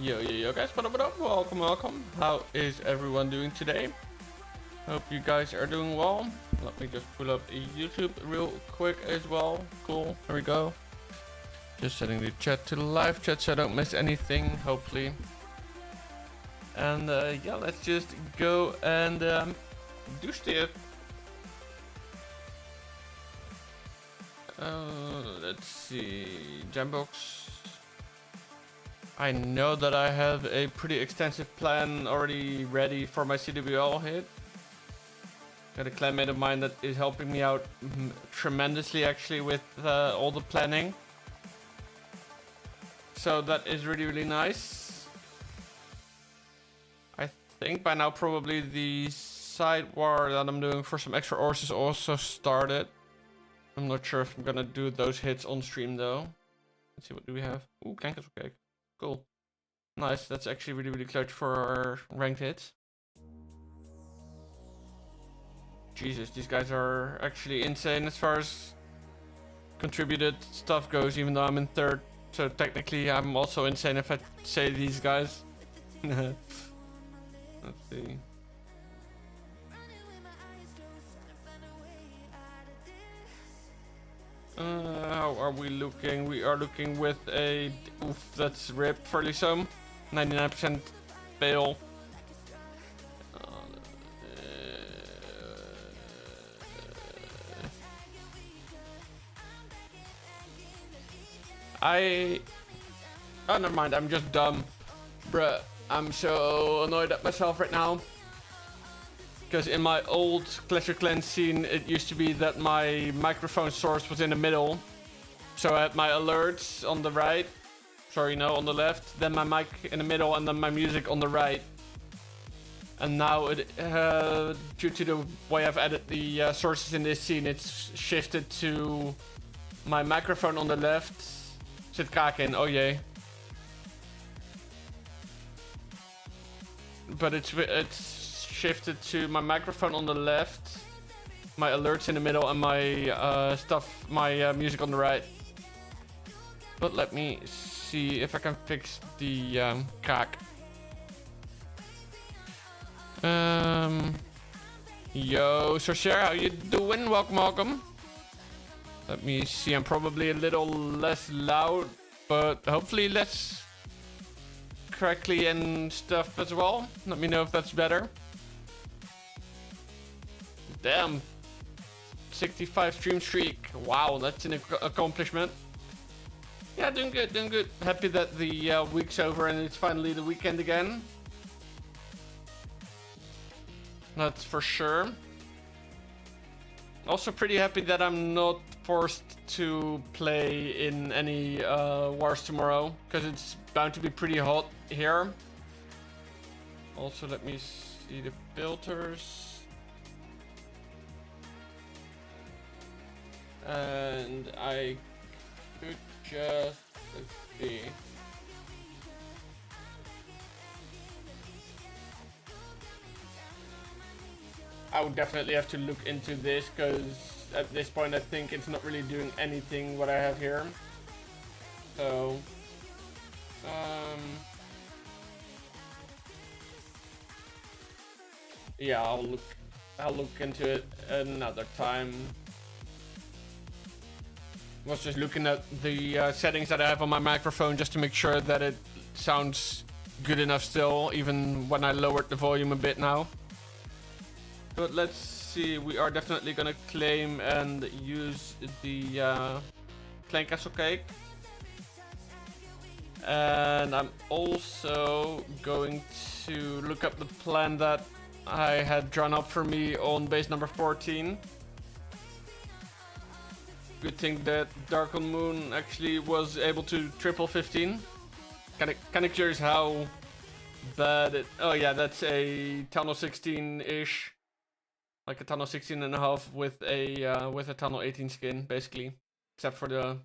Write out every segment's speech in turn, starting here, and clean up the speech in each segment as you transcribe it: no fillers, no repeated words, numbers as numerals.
Yo guys, what up? Welcome. How is everyone doing today? Hope you guys are doing well. Let me just pull up YouTube real quick as well. Cool, here we go. Just setting the chat to the live chat so I don't miss anything, hopefully. And yeah, let's just go and do stuff. Let's see, Jambox. I know that I have a pretty extensive plan already ready for my CWL hit. Got a clanmate of mine that is helping me out tremendously actually with all the planning. So that is really nice. I think by now probably the side war that I'm doing for some extra ores is also started. I'm not sure if I'm gonna do those hits on stream though. Let's see, what do we have? Ooh, Kankas cake. Cool. Nice, that's actually really clutch for our ranked hits. Jesus, these guys are actually insane as far as contributed stuff goes, even though I'm in third. So technically I'm also insane if I say these guys. Let's see. How are we looking? We are looking with a... Oof, that's ripped fairly some. 99% fail. Oh, never mind. I'm just dumb. Bruh, I'm so annoyed at myself right now. Because in my old Clash of Clans scene, it used to be that my microphone source was in the middle. So I had my alerts on the right. Sorry, no, on the left. Then my mic in the middle and then my music on the right. And now, due to the way I've added the sources in this scene, it's shifted to my microphone on the left. Zit kaak in, oh jee. But it's shifted to my microphone on the left, my alerts in the middle, and my my music on the right. But let me see if I can fix the kaak. Yo, Sorcer, how you doing? Welcome. Let me see, I'm probably a little less loud, but hopefully less correctly and stuff as well. Let me know if that's better. Damn. 65 stream streak. Wow, that's an accomplishment. Yeah, doing good. Happy that the week's over and it's finally the weekend again. That's for sure. Also pretty happy that I'm not forced to play in any wars tomorrow, because it's bound to be pretty hot here. Also, let me see the filters. And I could just, let's see. I would definitely have to look into this, because at this point I think it's not really doing anything what I have here. So yeah, I'll look into it another time. Was just looking at the settings that I have on my microphone just to make sure that it sounds good enough still, even when I lowered the volume a bit now. But let's see, we are definitely gonna claim and use the Clan Castle Cake. And I'm also going to look up the plan that I had drawn up for me on base number 14. Good thing that Dark on Moon actually was able to triple 15. Kinda curious how bad it... Oh yeah, that's a tunnel 16-ish. Like a tunnel 16 and a half with a tunnel 18 skin, basically. Except for the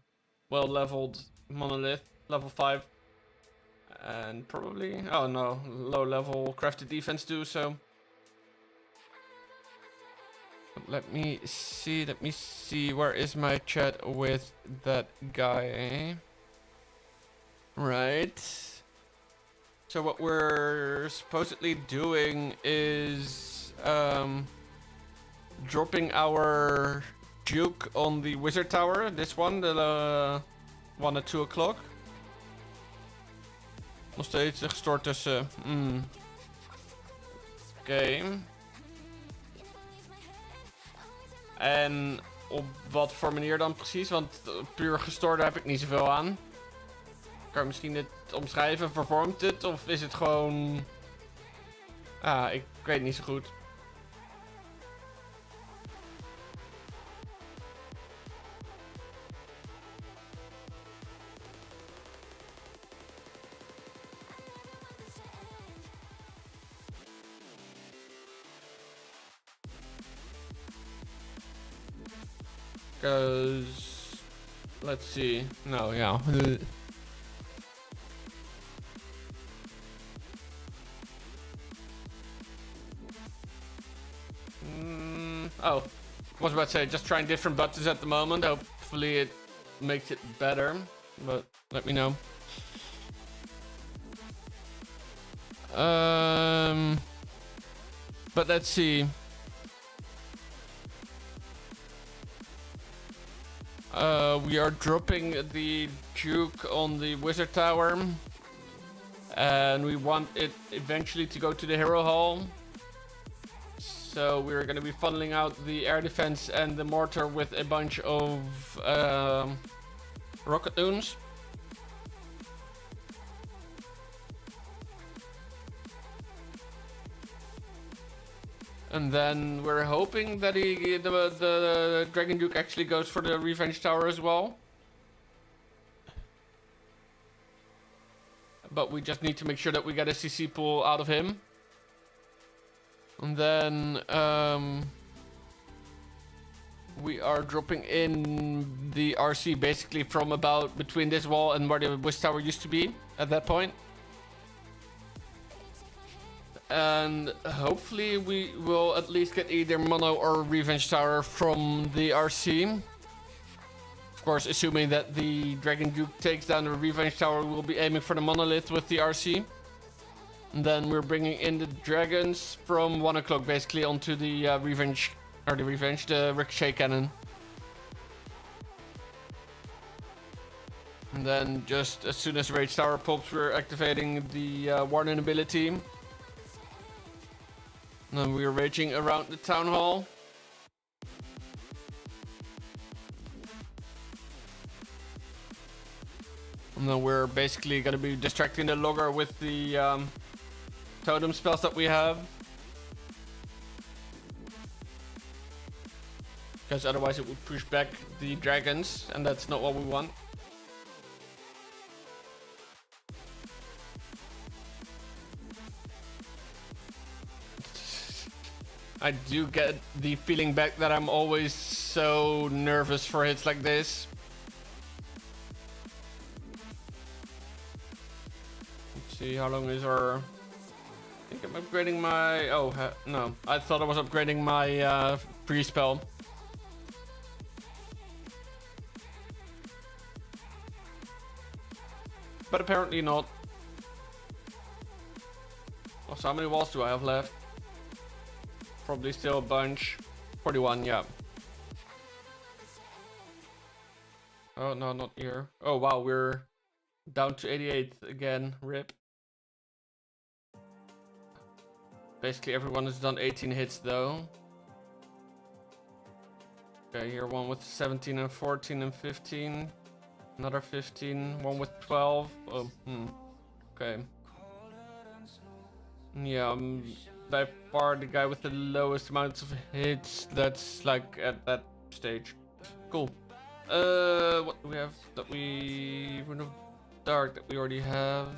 well-leveled monolith, level 5. And probably... Oh no, low-level crafted defense too, so... Let me see, where is my chat with that guy? Right. So what we're supposedly doing is dropping our Duke on the Wizard Tower. This one, the one at 2 o'clock. Nog steeds gestoord tussen. Oké. En op wat voor manier dan precies? Want puur gestoord daar heb ik niet zoveel aan. Kan je misschien dit omschrijven? Vervormt het? Of is het gewoon... ik weet niet zo goed. Because... Let's see. No, yeah. Oh, was about to say, just trying different buttons at the moment. Hopefully it makes it better, but let me know. But let's see. We are dropping the Duke on the Wizard Tower, and we want it eventually to go to the Hero Hall. So we're going to be funneling out the air defense and the mortar with a bunch of rocket loons. And then we're hoping that the Dragon Duke actually goes for the Revenge Tower as well. But we just need to make sure that we get a CC pool out of him. And then we are dropping in the RC basically from about between this wall and where the Wiz Tower used to be at that point. And hopefully we will at least get either Mono or Revenge Tower from the RC. Of course, assuming that the Dragon Duke takes down the Revenge Tower, we'll be aiming for the Monolith with the RC. And then we're bringing in the dragons from 1 o'clock basically onto the the Ricochet Cannon. And then just as soon as Rage Tower pops, we're activating the Warden ability. And then we're raging around the Town Hall. And then we're basically going to be distracting the logger with the totem spells that we have. Because otherwise it would push back the dragons, and that's not what we want. I do get the feeling back that I'm always so nervous for hits like this. Let's see, how long is our... I think I'm upgrading my... Oh, no. I thought I was upgrading my free spell. But apparently not. Oh, so how many walls do I have left? Probably still a bunch. 41, yeah. Oh, no, not here. Oh, wow, we're down to 88 again. RIP. Basically, everyone has done 18 hits, though. Okay, here one with 17 and 14 and 15. Another 15. One with 12. Oh, okay. Yeah, by far the guy with the lowest amounts of hits. That's like at that stage. Cool. What do we have that we Rune of Dark that we already have,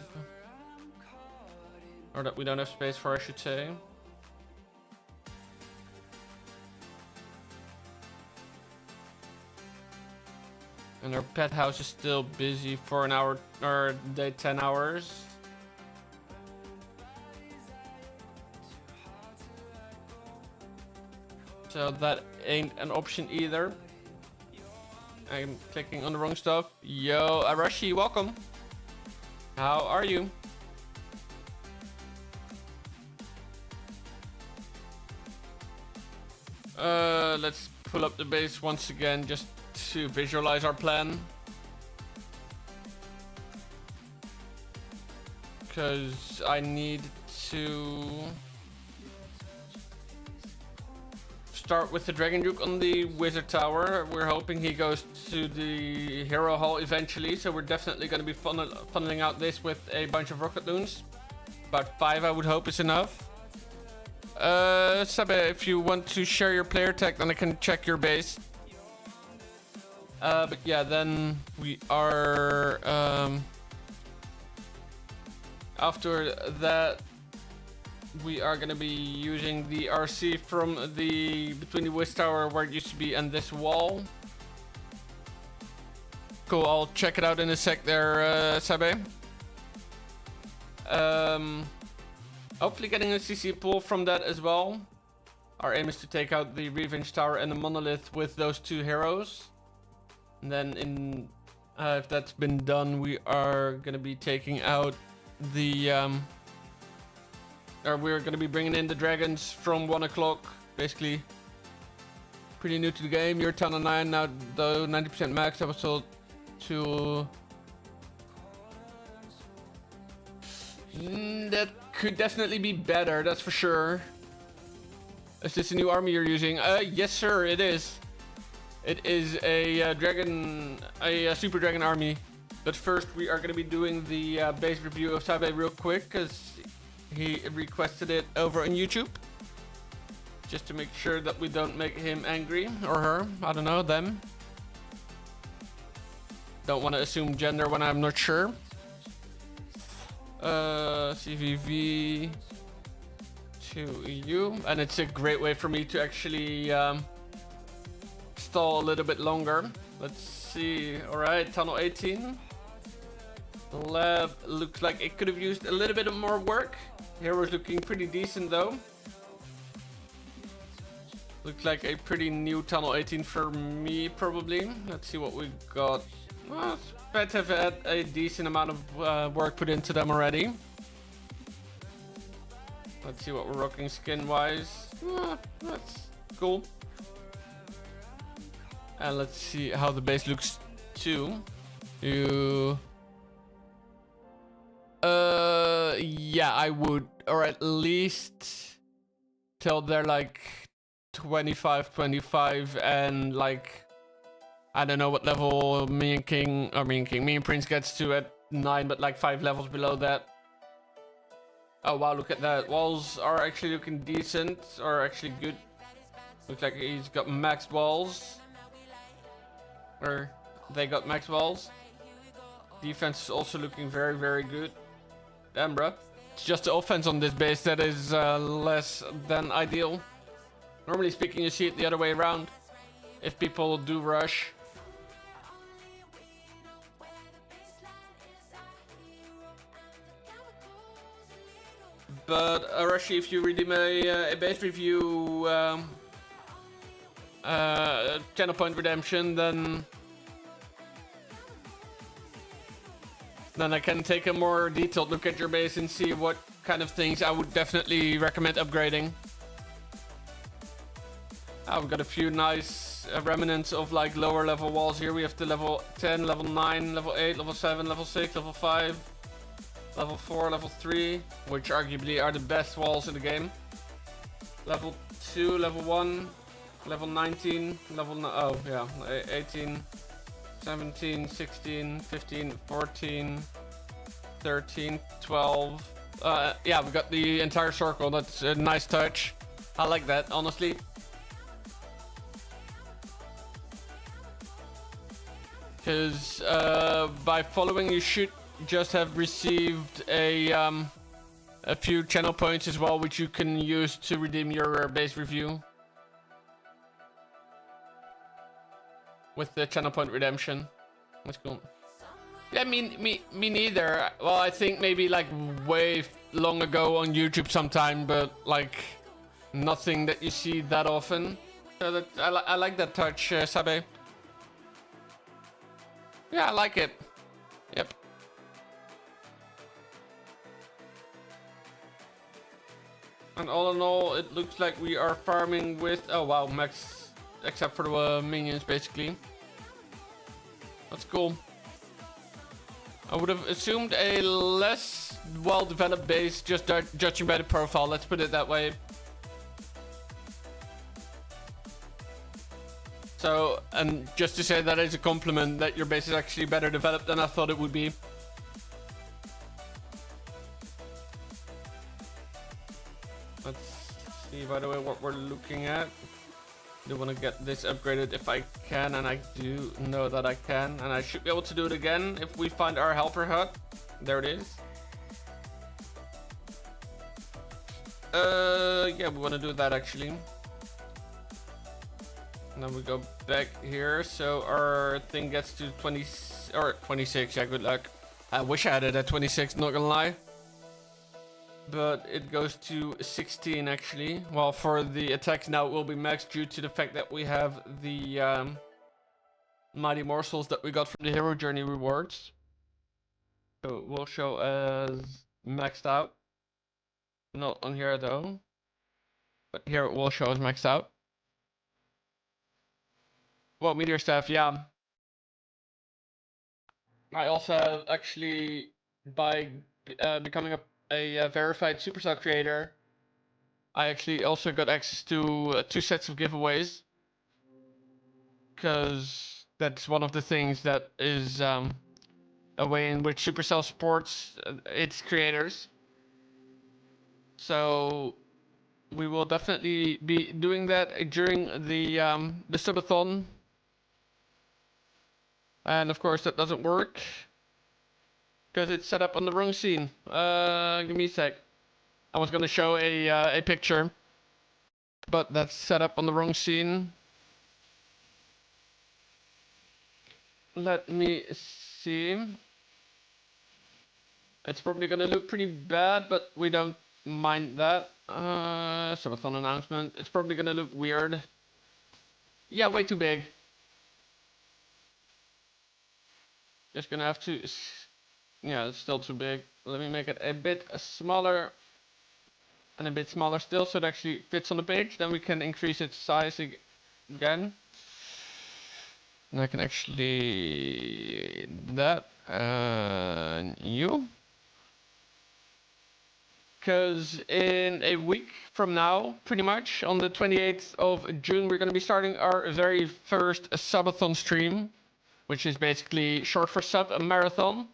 or that we don't have space for, I should say. And our pet house is still busy for an hour or day 10 hours. So that ain't an option either. I'm clicking on the wrong stuff. Yo, Arashi, welcome. How are you? Let's pull up the base once again just to visualize our plan. Because I need to start with the Dragon Duke on the Wizard Tower. We're hoping he goes to the Hero Hall eventually, so we're definitely going to be funneling out this with a bunch of Rocket Loons. About 5 I would hope is enough. Sabe, if you want to share your player tag, then I can check your base. But yeah, then we are... after that, we are going to be using the RC from the between the Wiz Tower where it used to be and this wall. Cool, I'll check it out in a sec there, Sabe. Hopefully getting a CC pull from that as well. Our aim is to take out the Revenge Tower and the Monolith with those 2 heroes. And then if that's been done, we are going to be taking out the... or we're going to be bringing in the dragons from 1 o'clock. Basically, pretty new to the game. You're 10 on 9 now, though 90% max. I was told to... that could definitely be better, that's for sure. Is this a new army you're using? Yes sir, it is. It is a super dragon army. But first we are going to be doing the base review of Sabe real quick, because he requested it over on YouTube. Just to make sure that we don't make him angry, or her, I don't know, them. Don't want to assume gender when I'm not sure. CVV to EU, and it's a great way for me to actually stall a little bit longer. Let's see. All right, tunnel 18. The lab looks like it could have used a little bit of more work. Hero's looking pretty decent though. Looks like a pretty new tunnel 18 for me probably. Let's see what we got. Well, Pets have had a decent amount of work put into them already. Let's see what we're rocking skin wise. That's cool. And let's see how the base looks too. Yeah, I would, or at least till they're like 25 and like, I don't know what level me and Prince gets to at 9, but like 5 levels below that. Oh wow, look at that. Walls are actually looking decent, or actually good. Looks like he's got max walls. Or they got max walls. Defense is also looking very, very good. Damn, bro. It's just the offense on this base that is less than ideal. Normally speaking, you see it the other way around. If people do rush. But Arashi, if you redeem a base review channel point redemption, then I can take a more detailed look at your base and see what kind of things I would definitely recommend upgrading. We've got a few nice remnants of like lower level walls here. We have the level 10, level 9, level 8, level 7, level 6, level 5, level 4, level 3, which arguably are the best walls in the game. Level 2, level 1, level 19, level 18, 17, 16, 15, 14, 13, 12. Yeah, we got the entire circle. That's a nice touch. I like that, honestly. Because by following, you should just have received a few channel points as well, which you can use to redeem your base review with the channel point redemption. That's cool. Yeah, me neither. Well, I think maybe like way long ago on YouTube sometime, but like nothing that you see that often. So that I like that touch, Sabe. Yeah, I like it. Yep. And all in all, it looks like we are farming with, oh wow, max, except for the minions basically. That's cool. I would have assumed a less well-developed base, just judging by the profile, let's put it that way. So, and just to say that is a compliment that your base is actually better developed than I thought it would be. Let's see, by the way, what we're looking at. I do want to get this upgraded if I can, and I do know that I can, and I should be able to do it again if we find our helper hut. There it is. Yeah, we want to do that actually. And then we go back here, so our thing gets to 20 or 26. Yeah, good luck. I wish I had it at 26, not gonna lie. But it goes to 16 actually. Well, for the attacks now it will be maxed due to the fact that we have the mighty morsels that we got from the hero journey rewards. So it will show as maxed out. Not on here though. But here it will show as maxed out. Well, meteor staff, yeah. I also have actually, by becoming a verified Supercell creator, I actually also got access to 2 sets of giveaways, because that's one of the things that is a way in which Supercell supports its creators. So we will definitely be doing that during the subathon. And of course that doesn't work because it's set up on the wrong scene. Give me a sec. I was gonna show a picture, but that's set up on the wrong scene. Let me see. It's probably gonna look pretty bad, but we don't mind that. Subathon announcement. It's probably gonna look weird. Yeah, way too big. Just gonna have to. Yeah, it's still too big. Let me make it a bit smaller. And a bit smaller still, so it actually fits on the page. Then we can increase its size again. And I can actually that new. Because in a week from now, pretty much on the 28th of June, we're going to be starting our very first subathon stream, which is basically short for sub, a marathon.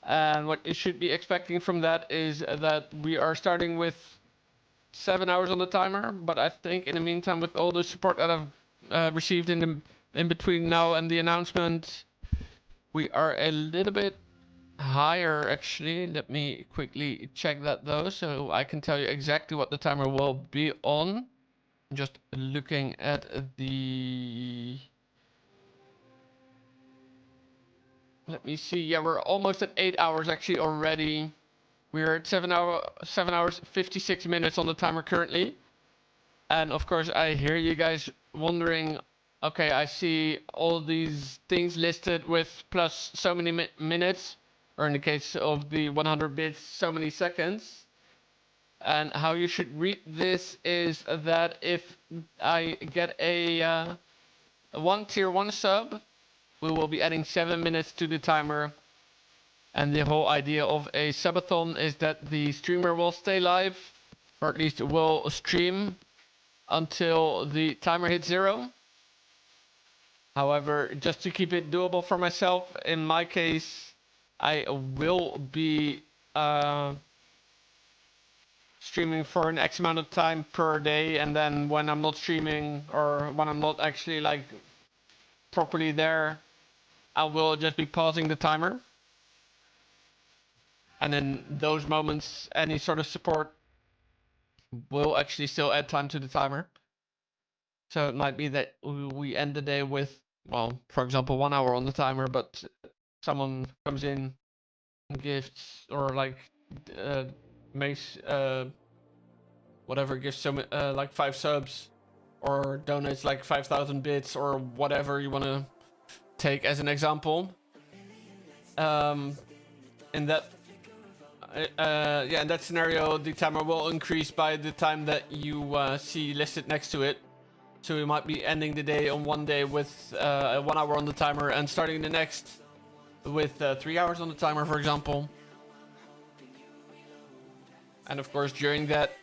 And what you should be expecting from that is that we are starting with 7 hours on the timer, but I think in the meantime, with all the support that I've received in between now and the announcement, we are a little bit higher actually. Let me quickly check that though, so I can tell you exactly what the timer will be on. Just looking at the... Let me see. Yeah, we're almost at 8 hours actually already. We're at 7 hours 56 minutes on the timer currently. And of course I hear you guys wondering, okay, I see all these things listed with plus so many minutes, or in the case of the 100 bits, so many seconds. And how you should read this is that if I get a 1 tier 1 sub, we will be adding 7 minutes to the timer. And the whole idea of a subathon is that the streamer will stay live, or at least will stream until the timer hits 0. However, just to keep it doable for myself, in my case, I will be streaming for an X amount of time per day, and then when I'm not streaming, or when I'm not actually like properly there, I will just be pausing the timer. And in those moments, any sort of support will actually still add time to the timer. So it might be that we end the day with, well, for example, 1 hour on the timer, but someone comes in and gives, or like makes whatever, gives some like 5 subs, or donates like 5,000 bits, or whatever you want to take as an example. In that yeah, in that scenario, the timer will increase by the time that you see listed next to it. So we might be ending the day on one day with 1 hour on the timer and starting the next with 3 hours on the timer, for example. And of course, during that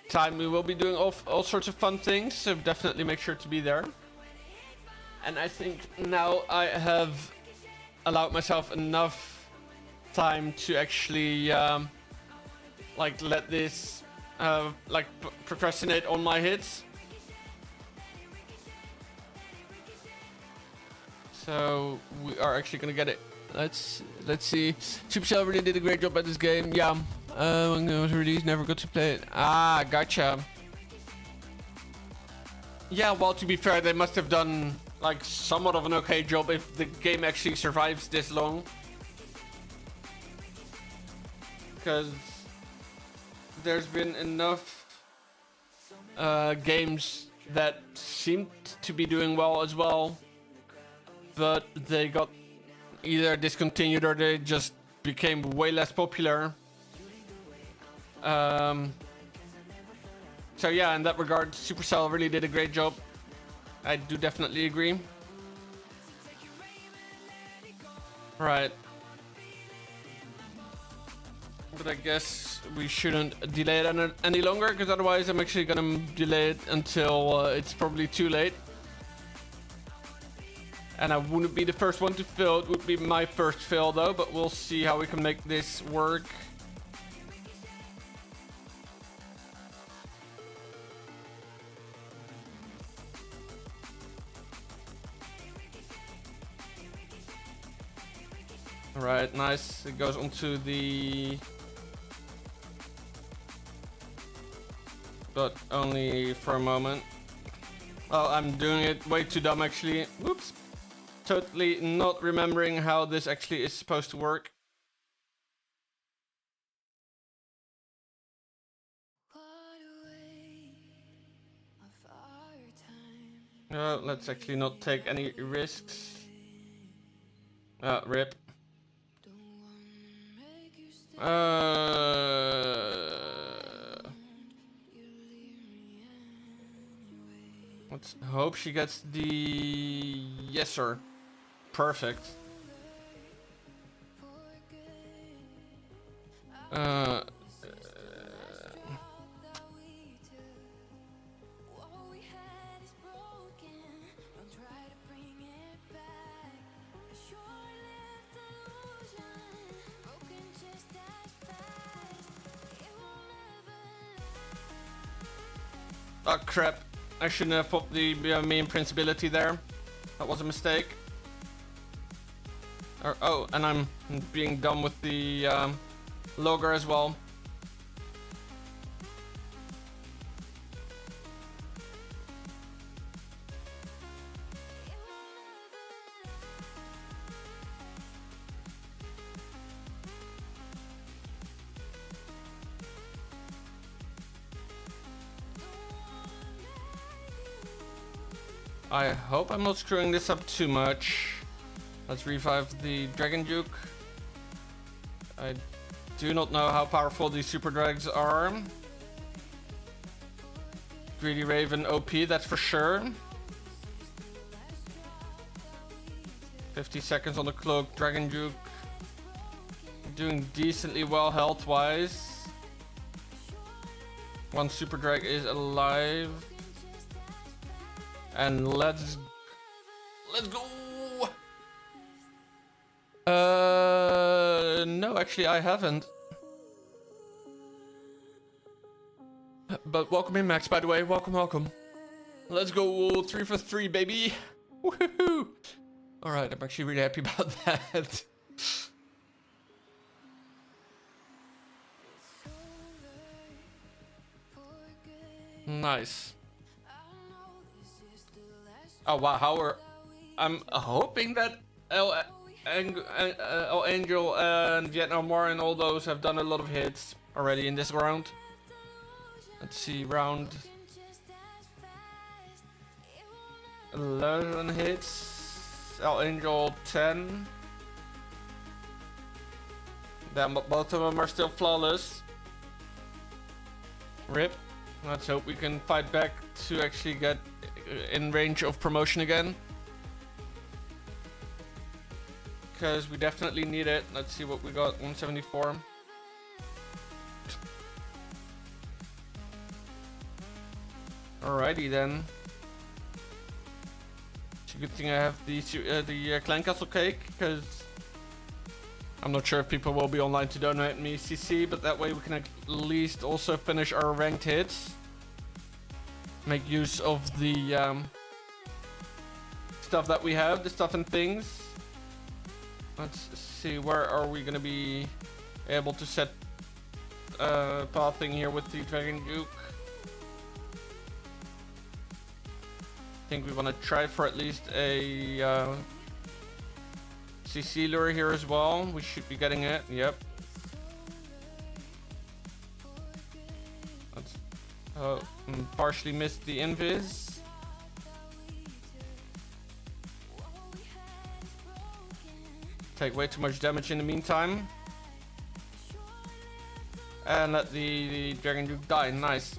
time, we will be doing all sorts of fun things. So definitely make sure to be there. And I think now I have allowed myself enough time to actually like let this like procrastinate on my hits. So we are actually gonna get it. Let's see. Supercell really did a great job at this game. Yeah, when it was released, never got to play it. Ah, gotcha. Yeah, well, to be fair, they must have done like somewhat of an okay job if the game actually survives this long. Because there's been enough games that seemed to be doing well as well, but they got either discontinued or they just became way less popular. So yeah, in that regard, Supercell really did a great job. I do definitely agree. Right. But I guess we shouldn't delay it any longer, because otherwise I'm actually gonna delay it until it's probably too late. And I wouldn't be the first one to fail. It would be my first fail though, but we'll see how we can make this work. Alright, nice. It goes onto the... but only for a moment. Oh, I'm doing it way too dumb actually. Whoops. Totally not remembering how this actually is supposed to work. Let's actually not take any risks. Rip. Let's hope she gets the... yes, sir. Perfect. Oh crap, I shouldn't have popped the main principality there. That was a mistake. Oh, and I'm being dumb with the logger as well. I hope I'm not screwing this up too much. Let's revive the Dragon Duke. I do not know how powerful these super drags are. Greedy Raven OP, that's for sure. 50 seconds on the cloak, Dragon Duke. Doing decently well health-wise. One super drag is alive. And let's go. No, actually I haven't. But welcome in, Max, by the way. Welcome. Let's go 3 for 3, baby. Woohoo! Alright, I'm actually really happy about that. Nice. Oh wow, I'm hoping that Angel and Vietnam War and all those have done a lot of hits already in this round. Let's see, round 11 hits. Angel 10. Both of them are still flawless. Rip. Let's hope we can fight back to actually get in range of promotion again. Because we definitely need it. Let's see what we got. 174. Alrighty then. It's a good thing I have the Clan Castle cake, because I'm not sure if people will be online to donate me CC, but that way we can at least also finish our ranked hits. Make use of the stuff that we have, the stuff and things. Let's see, where are we gonna be able to set pathing here with the Dragon Duke? I think we want to try for at least a CC lure here as well. We should be getting it. Yep. Let's partially missed the invis. Take way too much damage in the meantime. And let the Dragon Duke die. Nice.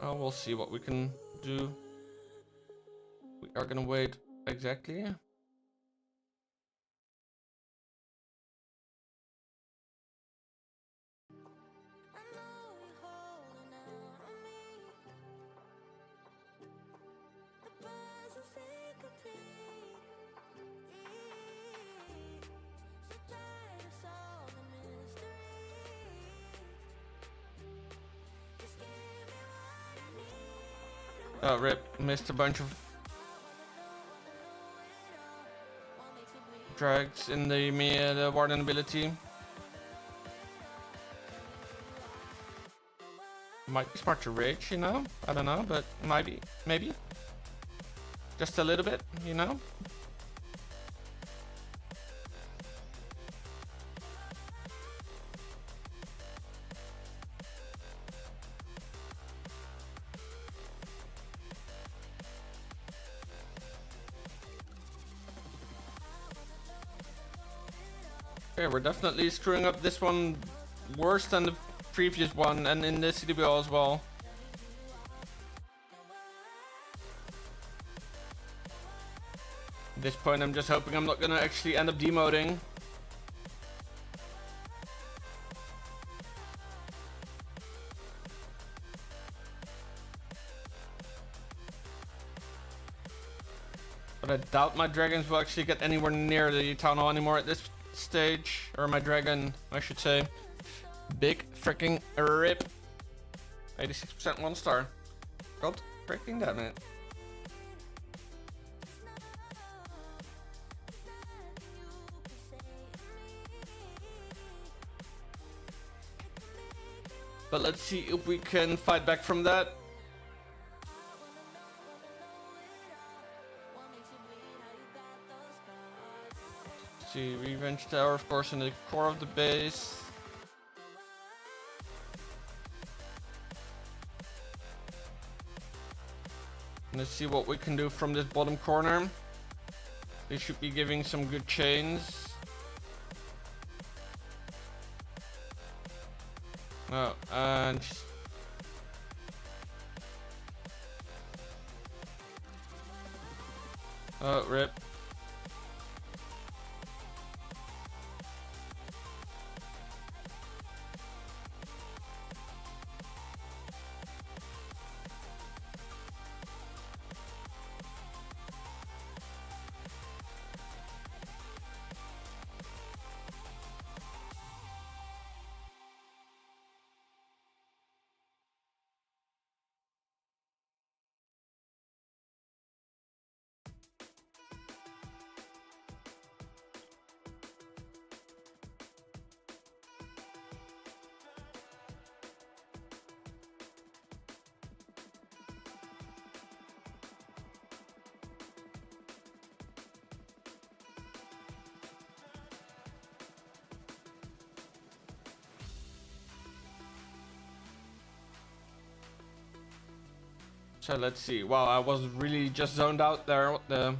Oh, we'll see what we can do. We are gonna wait exactly. Oh, rip. Missed a bunch of drags in the Warden ability. Might be smart to rage, you know? I don't know, but maybe. Just a little bit, you know? Okay, we're definitely screwing up this one worse than the previous one, and in the CWL as well. At this point, I'm just hoping I'm not gonna actually end up demoting. But I doubt my dragons will actually get anywhere near the town hall anymore at this stage, or my dragon, I should say. Big freaking rip. 86% 1 star. God freaking damn it. But let's see if we can fight back from that. See, Revenge Tower, of course, in the core of the base. Let's see what we can do from this bottom corner. They should be giving some good chains. Oh, and oh, rip. So let's see. Wow, I was really just zoned out there. What the?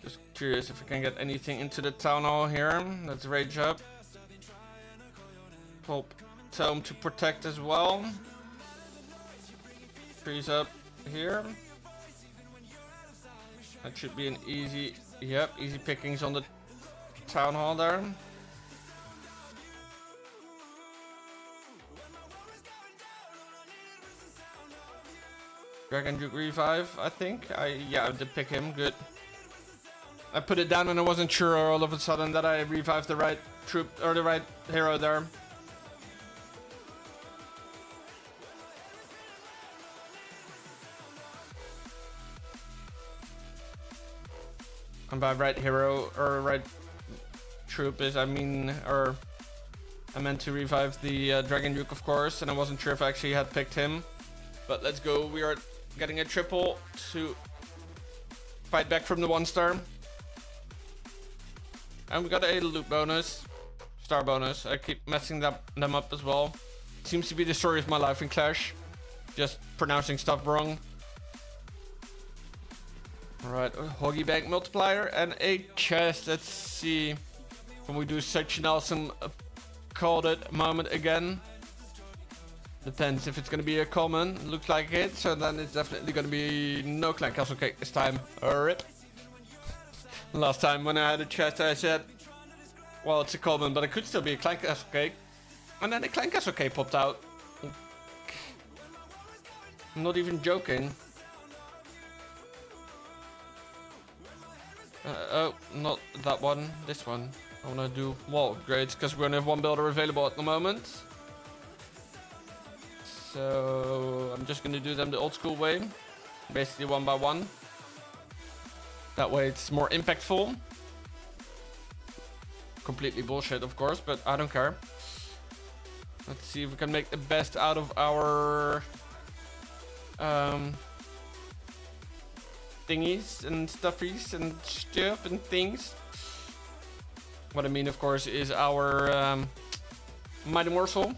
Just curious if I can get anything into the town hall here. Let's rage up. Hope Tome to protect as well. Freeze up here. That should be an easy, yep, easy pickings on the town hall there. Dragon Duke revive, I think. Yeah, I did pick him. Good. I put it down and I wasn't sure all of a sudden that I revived the right troop or the right hero there. And by right hero or right troop is I meant to revive the Dragon Duke, of course, and I wasn't sure if I actually had picked him. But let's go. We are getting a triple to fight back from the 1-star. And we got a loot bonus, star bonus. I keep messing them up as well. Seems to be the story of my life in Clash. Just pronouncing stuff wrong. Alright, a Hoggy Bank multiplier and a chest. Let's see. Can we do such an awesome called it moment again? Depends if it's gonna be a common. Looks like it, so then it's definitely gonna be no Clan Castle Cake this time. RIP. Last time when I had a chest I said, well, it's a common, but it could still be a Clan Castle Cake. And then a Clan Castle Cake popped out. I'm not even joking. Oh, not that one. This one. I want to do wall upgrades because we only have one builder available at the moment. So I'm just going to do them the old school way. Basically 1 by 1. That way it's more impactful. Completely bullshit, of course, but I don't care. Let's see if we can make the best out of our thingies and stuffies and stuff and things. What I mean, of course, is our Mighty Morsel.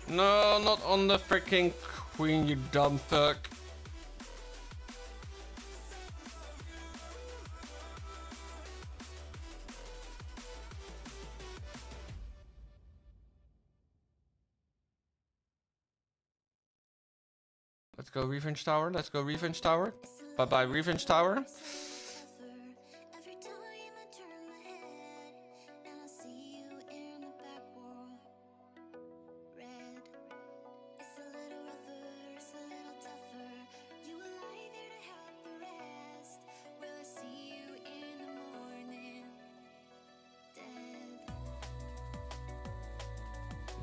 No, not on the freaking queen, you dumb fuck. Let's go Revenge Tower. Let's go Revenge Tower. Bye bye Revenge Tower.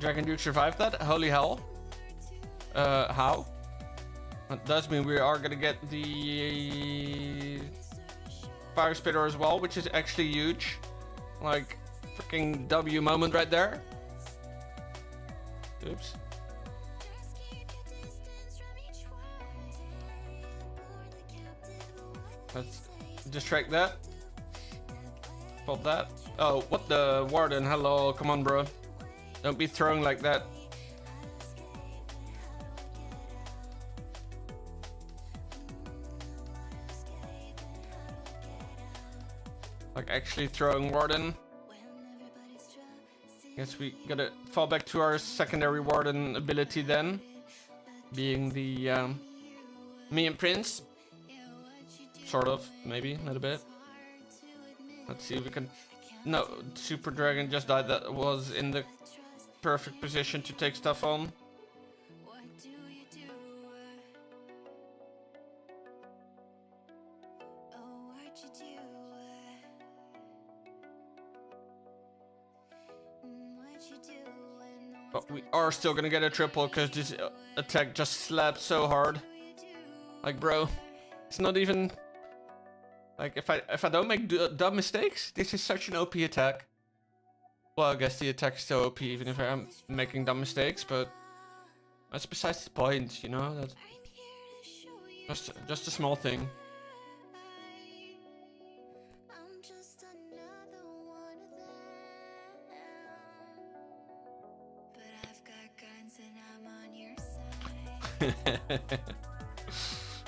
Dragon Duke survived that? Holy hell. How? That does mean we are gonna get the Fire Spitter as well, which is actually huge. Like, freaking W moment right there. Oops. Let's distract that. Pop that. Oh, what the Warden? Hello, come on, bro. Don't be throwing like that. Like actually throwing Warden. Guess we gotta fall back to our secondary Warden ability then. Being the Minion Prince. Sort of, maybe, a little bit. Let's see if we can... No, Super Dragon just died. That was in the perfect position to take stuff on. But we are still gonna get a triple because this attack just slaps so hard. Like, bro, it's not even like if I don't make dumb mistakes, this is such an OP attack. Well, I guess the attack is still OP even if I'm making dumb mistakes, but that's besides the point, you know. That's just a small thing.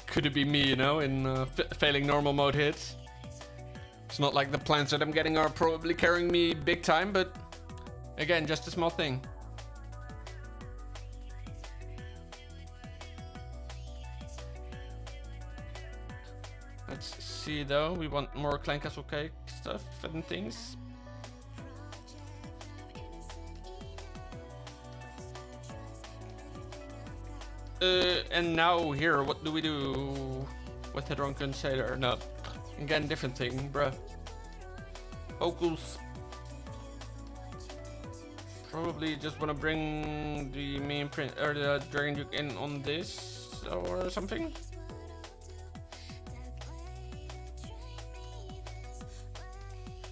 Could it be me, you know, in failing normal mode hits? It's not like the plants that I'm getting are probably carrying me big time, but again, just a small thing. Let's see though, we want more Clan Castle Cake stuff and things. And now here, what do we do with the Drunken Sailor? No, again, different thing, bruh. Focus. Probably just want to bring the main print or the Dragon Duke in on this or something.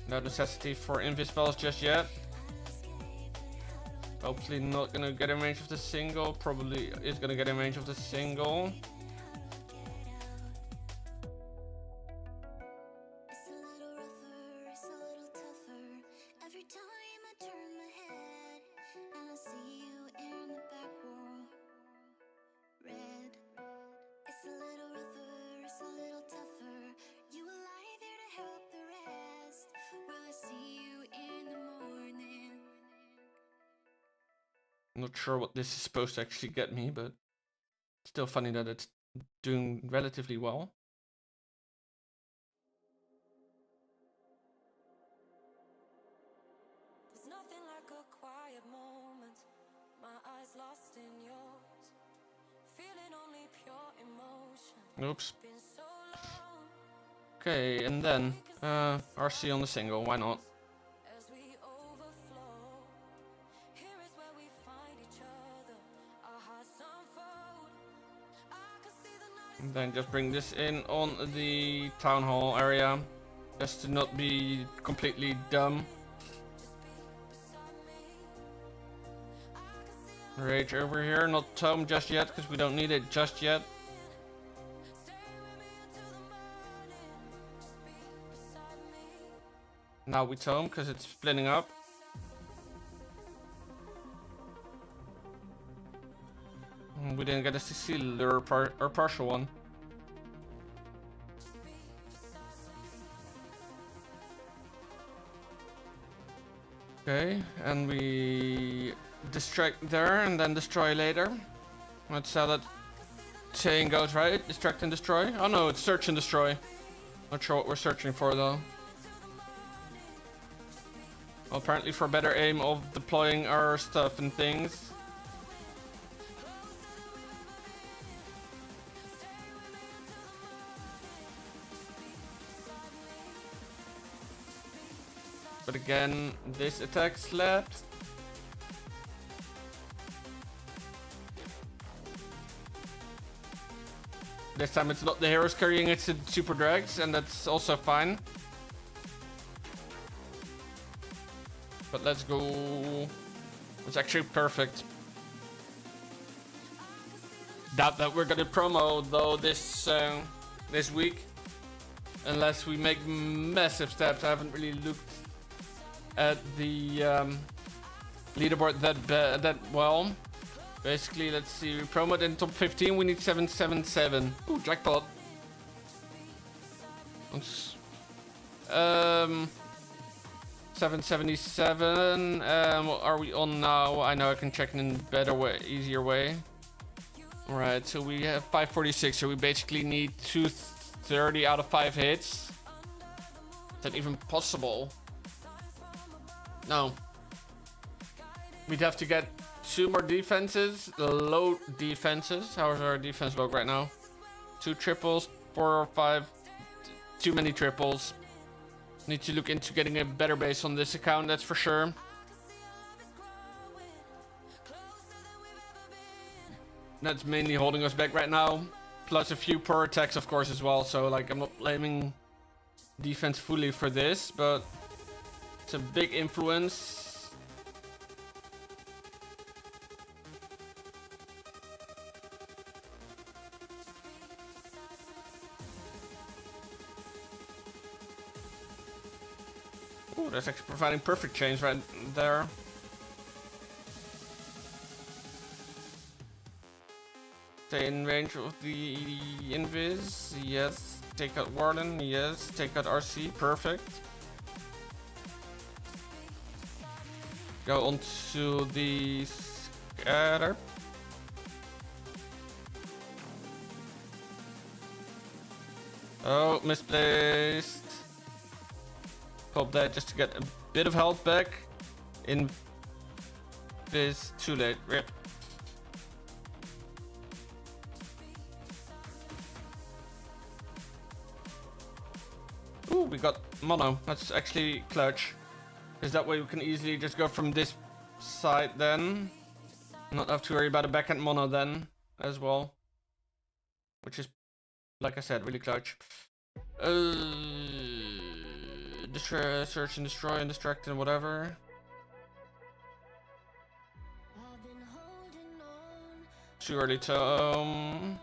No necessity for invis-spells just yet. Hopefully not gonna get in range of the single. Probably is gonna get in range of the single. Not sure what this is supposed to actually get me, but still funny that it's doing relatively well. There's nothing like a quiet moment, my eyes lost in yours, feeling only pure emotion. Oops. Okay, and then RC on the single, why not? And then just bring this in on the town hall area, just to not be completely dumb. Rage over here, not tome just yet, because we don't need it just yet. Now we tome, because it's splitting up. We didn't get a CC or partial one. Okay, and we distract there and then destroy later. That's how that saying goes, right? Distract and destroy? Oh no, it's search and destroy. Not sure what we're searching for though. Well, apparently for better aim of deploying our stuff and things. But again, this attack slaps. This time it's not the heroes carrying it, it's the super drags, and that's also fine. But let's go. It's actually perfect. Doubt that we're gonna promo though this week, unless we make massive steps. I haven't really looked at the leaderboard that well. Basically, let's see. We promoted in top 15. We need 777. Ooh, jackpot. 777. What are we on now? I know I can check in a better way, easier way. All right, so we have 546. So we basically need 230 out of 5 hits. Is that even possible? No. We'd have to get 2 more defenses, low defenses. How is our defense look right now? 2 triples, 4 or 5, too many triples. Need to look into getting a better base on this account, that's for sure. That's mainly holding us back right now. Plus a few poor attacks, of course, as well. So, like, I'm not blaming defense fully for this, but it's a big influence. Ooh, that's actually providing perfect change right there. Stay in range of the invis. Yes. Take out Warden. Yes. Take out RC. Perfect. Go on to the scatter. Oh, misplaced. Hope that just to get a bit of health back. In this too late. Rip. Ooh, we got mono. That's actually clutch. Because that way we can easily just go from this side then. Not have to worry about a backhand mono then as well. Which is, like I said, really clutch. Destroy, search and destroy and distract and whatever. Too early to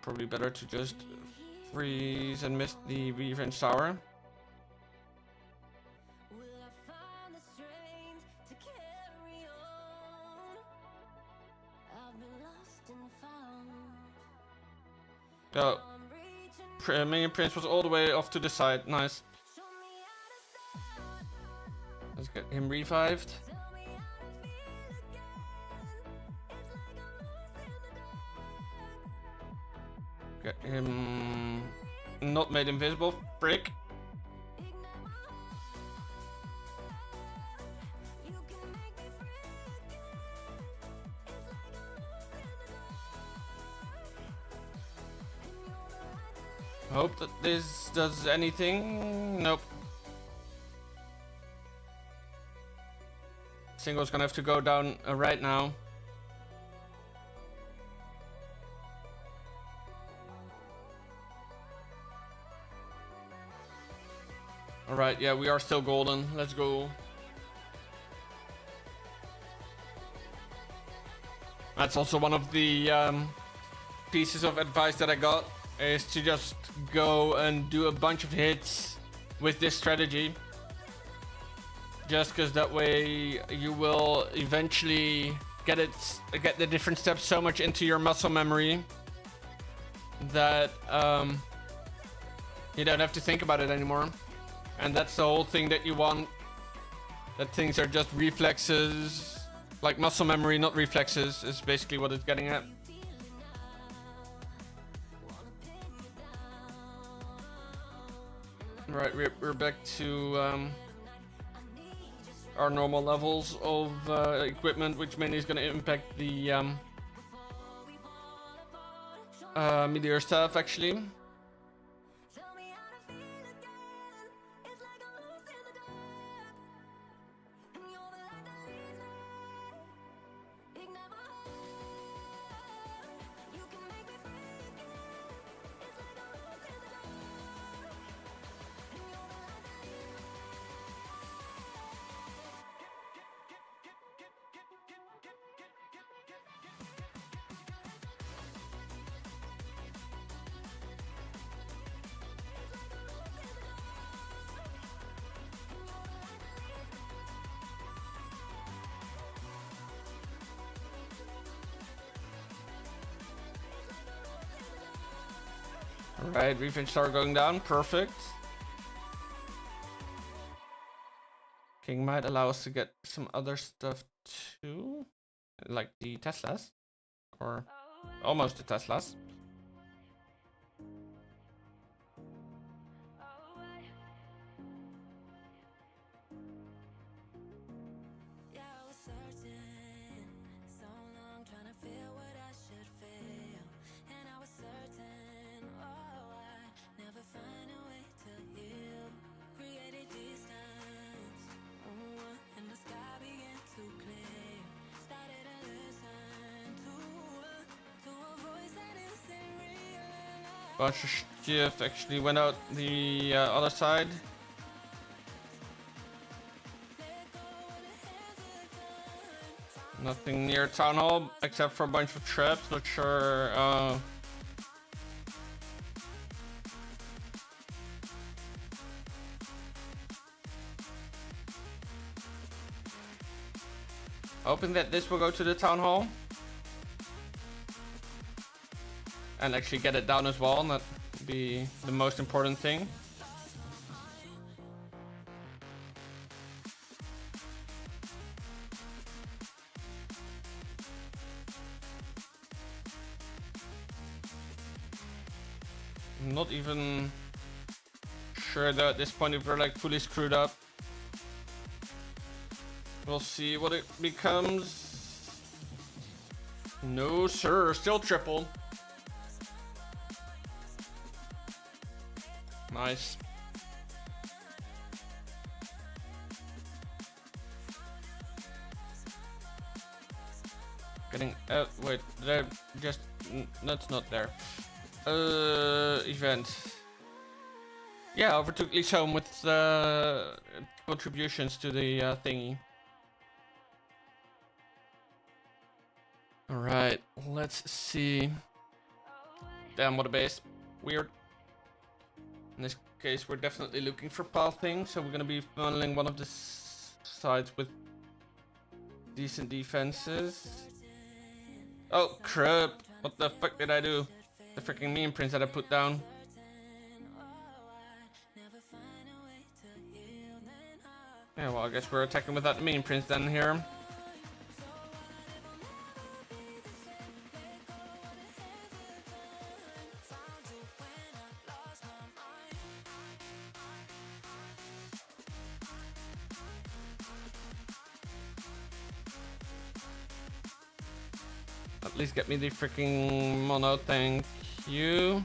probably better to just freeze and miss the revenge tower. Oh, Minion Prince was all the way off to the side. Nice. Let's get him revived. Get him not made invisible. Brick. Hope that this does anything. Nope. Single's gonna have to go down right now. Alright, yeah, we are still golden. Let's go. That's also one of the pieces of advice that I got, is to just go and do a bunch of hits with this strategy. Just because that way you will eventually get the different steps so much into your muscle memory that you don't have to think about it anymore. And that's the whole thing that you want. That things are just reflexes, like muscle memory, not reflexes, is basically what it's getting at. Right, we're back to our normal levels of equipment, which mainly is going to impact the meteor staff, actually. Alright, Revenge Star going down, perfect. King might allow us to get some other stuff too, like the Teslas, or almost the Teslas. Bunch of shift actually went out the other side. Nothing near town hall except for a bunch of traps. Not sure. Hoping that this will go to the town hall. And actually get it down as well, and that would be the most important thing. I'm not even sure though at this point if we're like fully screwed up. We'll see what it becomes. No sir, still triple. Nice. Getting wait, they're just that's not there. Event. Yeah, overtook Lee's home with contributions to the thingy. Alright, let's see. Damn, what a base. Weird. In this case, we're definitely looking for pal things, so we're gonna be funneling one of the sides with decent defenses. Oh, crap. What the fuck did I do? The freaking meme prints that I put down. Yeah, well, I guess we're attacking without the meme prints then here. At least get me the freaking mono, thank you.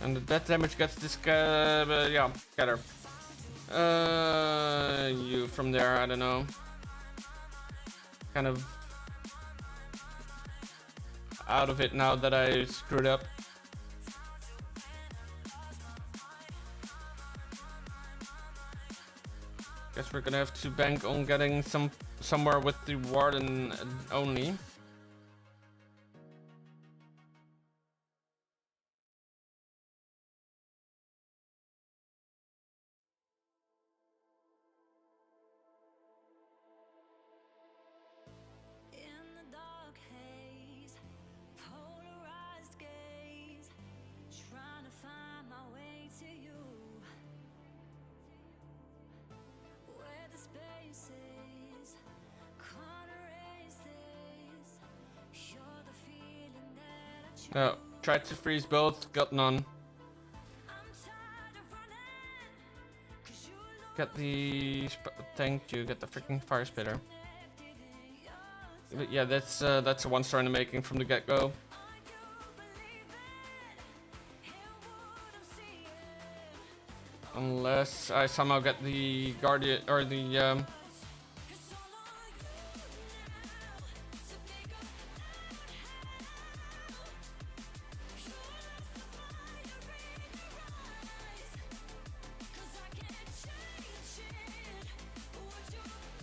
And the death damage gets this guy, yeah, get her. You from there, I don't know. Kind of out of it now that I screwed up. Guess we're gonna have to bank on getting somewhere with the warden only. No, tried to freeze both, got none. Get the thank you, get the freaking fire spitter. But yeah, that's a 1-star in the making from the get-go. Unless I somehow get the guardian or the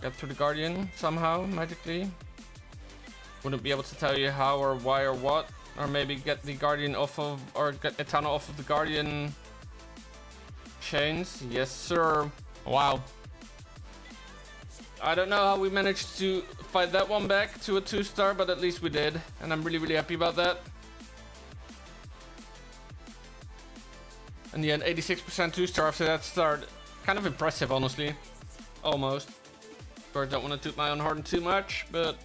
get to the guardian somehow magically. Wouldn't be able to tell you how or why or what, or maybe get the guardian off of, or get the tunnel off of the guardian chains. Yes sir. Wow, I don't know how we managed to fight that one back to a 2-star, but at least we did, and I'm really happy about that. In the end, 86% 2-star after that start. Kind of impressive, honestly. Almost. Of course, don't want to toot my own horn too much, but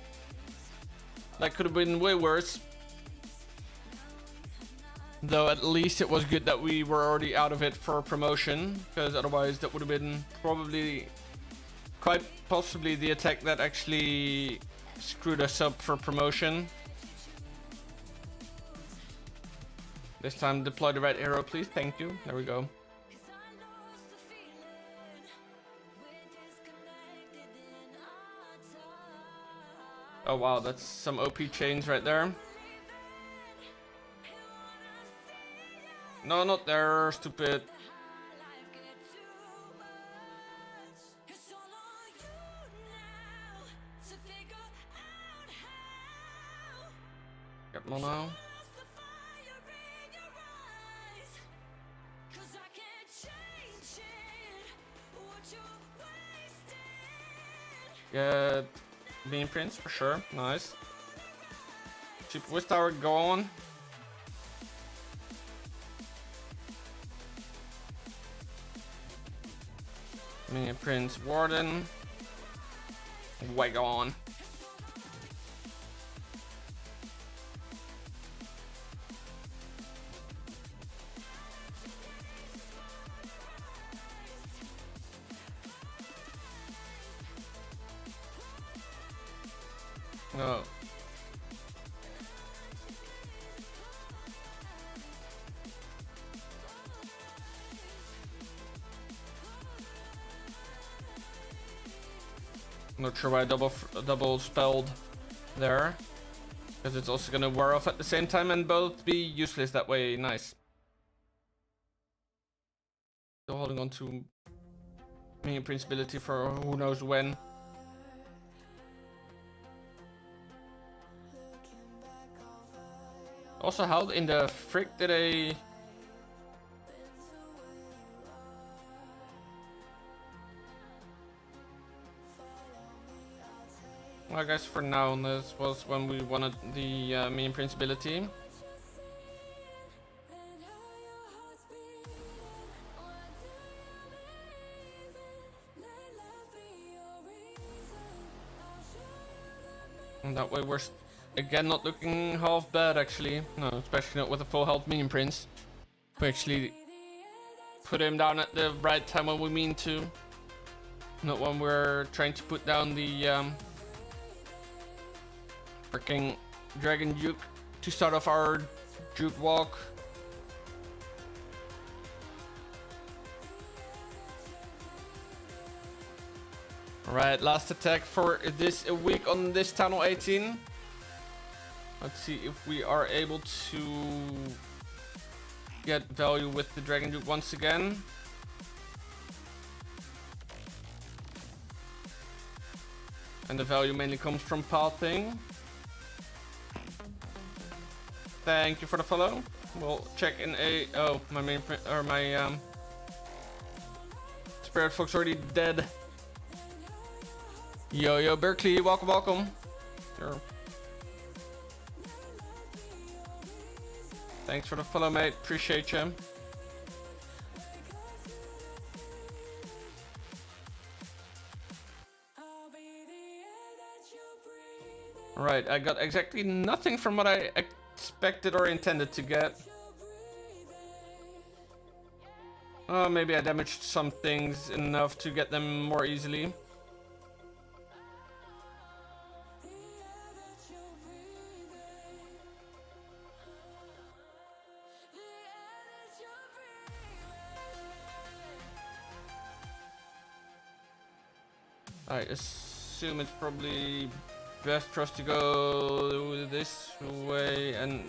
that could have been way worse. Though at least it was good that we were already out of it for promotion, because otherwise that would have been probably quite possibly the attack that actually screwed us up for promotion. This time deploy the right arrow, please. Thank you. There we go. Oh wow, that's some OP chains right there. No, not there, stupid. Get mono. Get beam prints for sure. Nice. Cheap Wiz Tower going. Minion Prince Warden. Way gone. No. Not sure why I double spelled there, because it's also gonna wear off at the same time and both be useless that way. Nice. Still holding on to Minion Prince ability for who knows when. Also, how in the frick did I... Well, I guess for now, this was when we wanted the Minion Prince ability. And that way we're again not looking half bad actually. No, especially not with a full health Minion Prince. We actually put him down at the right time when we mean to. Not when we're trying to put down the freaking Dragon Duke to start off our Duke walk. Alright, last attack for this week on this Town Hall 18. Let's see if we are able to get value with the Dragon Duke once again. And the value mainly comes from pathing. Thank you for the follow. We'll check in a... Oh, my main... Or my... Spirit Fox already dead. Yo, Berkeley, welcome, welcome. Sure. Thanks for the follow, mate. Appreciate you. Alright, I got exactly nothing from what I expected or intended to get. Oh, maybe I damaged some things enough to get them more easily. I assume it's probably best for us to go this way and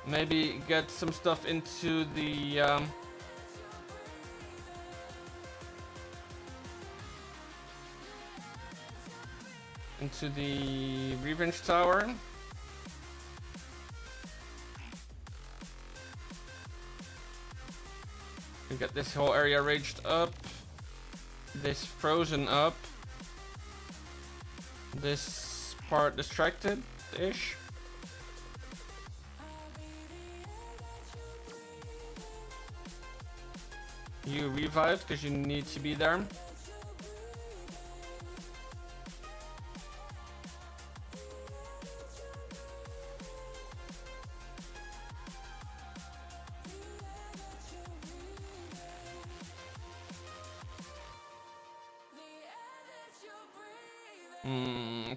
maybe get some stuff into the Revenge Tower. We get this whole area raged up. This frozen up. This part distracted-ish. You revived because you need to be there.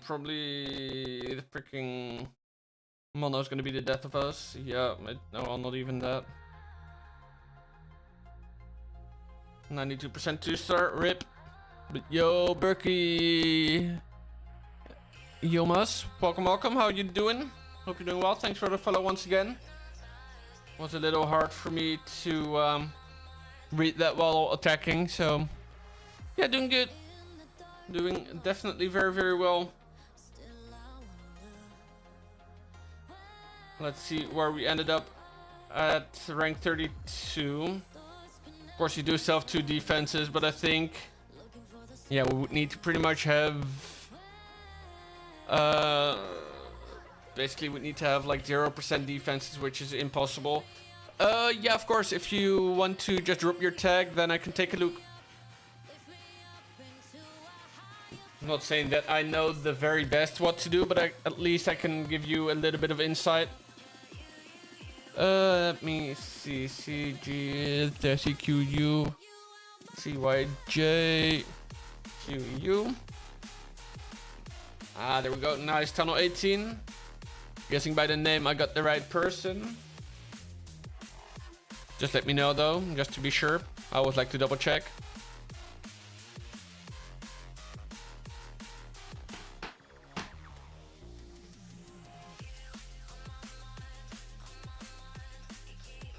Probably the freaking mono's gonna be the death of us. Yeah, no, not even that. 92% 2-star, rip. But yo, Berkey, Yomas, welcome. How you doing? Hope you're doing well. Thanks for the follow once again. Was a little hard for me to read that while attacking, so yeah, doing good. Doing definitely very well. Let's see where we ended up at rank 32. Of course, you do still have 2 defenses, but I think yeah, we would need to pretty much have basically we need to have like 0% defenses, which is impossible. Yeah, of course, if you want to just drop your tag, then I can take a look. I'm not saying that I know the very best what to do, but at least I can give you a little bit of insight. Let me see. CG, CQU, CYJ, QU. Ah, there we go. Nice. Tunnel 18. Guessing by the name I got the right person. Just let me know though, just to be sure. I always like to double check.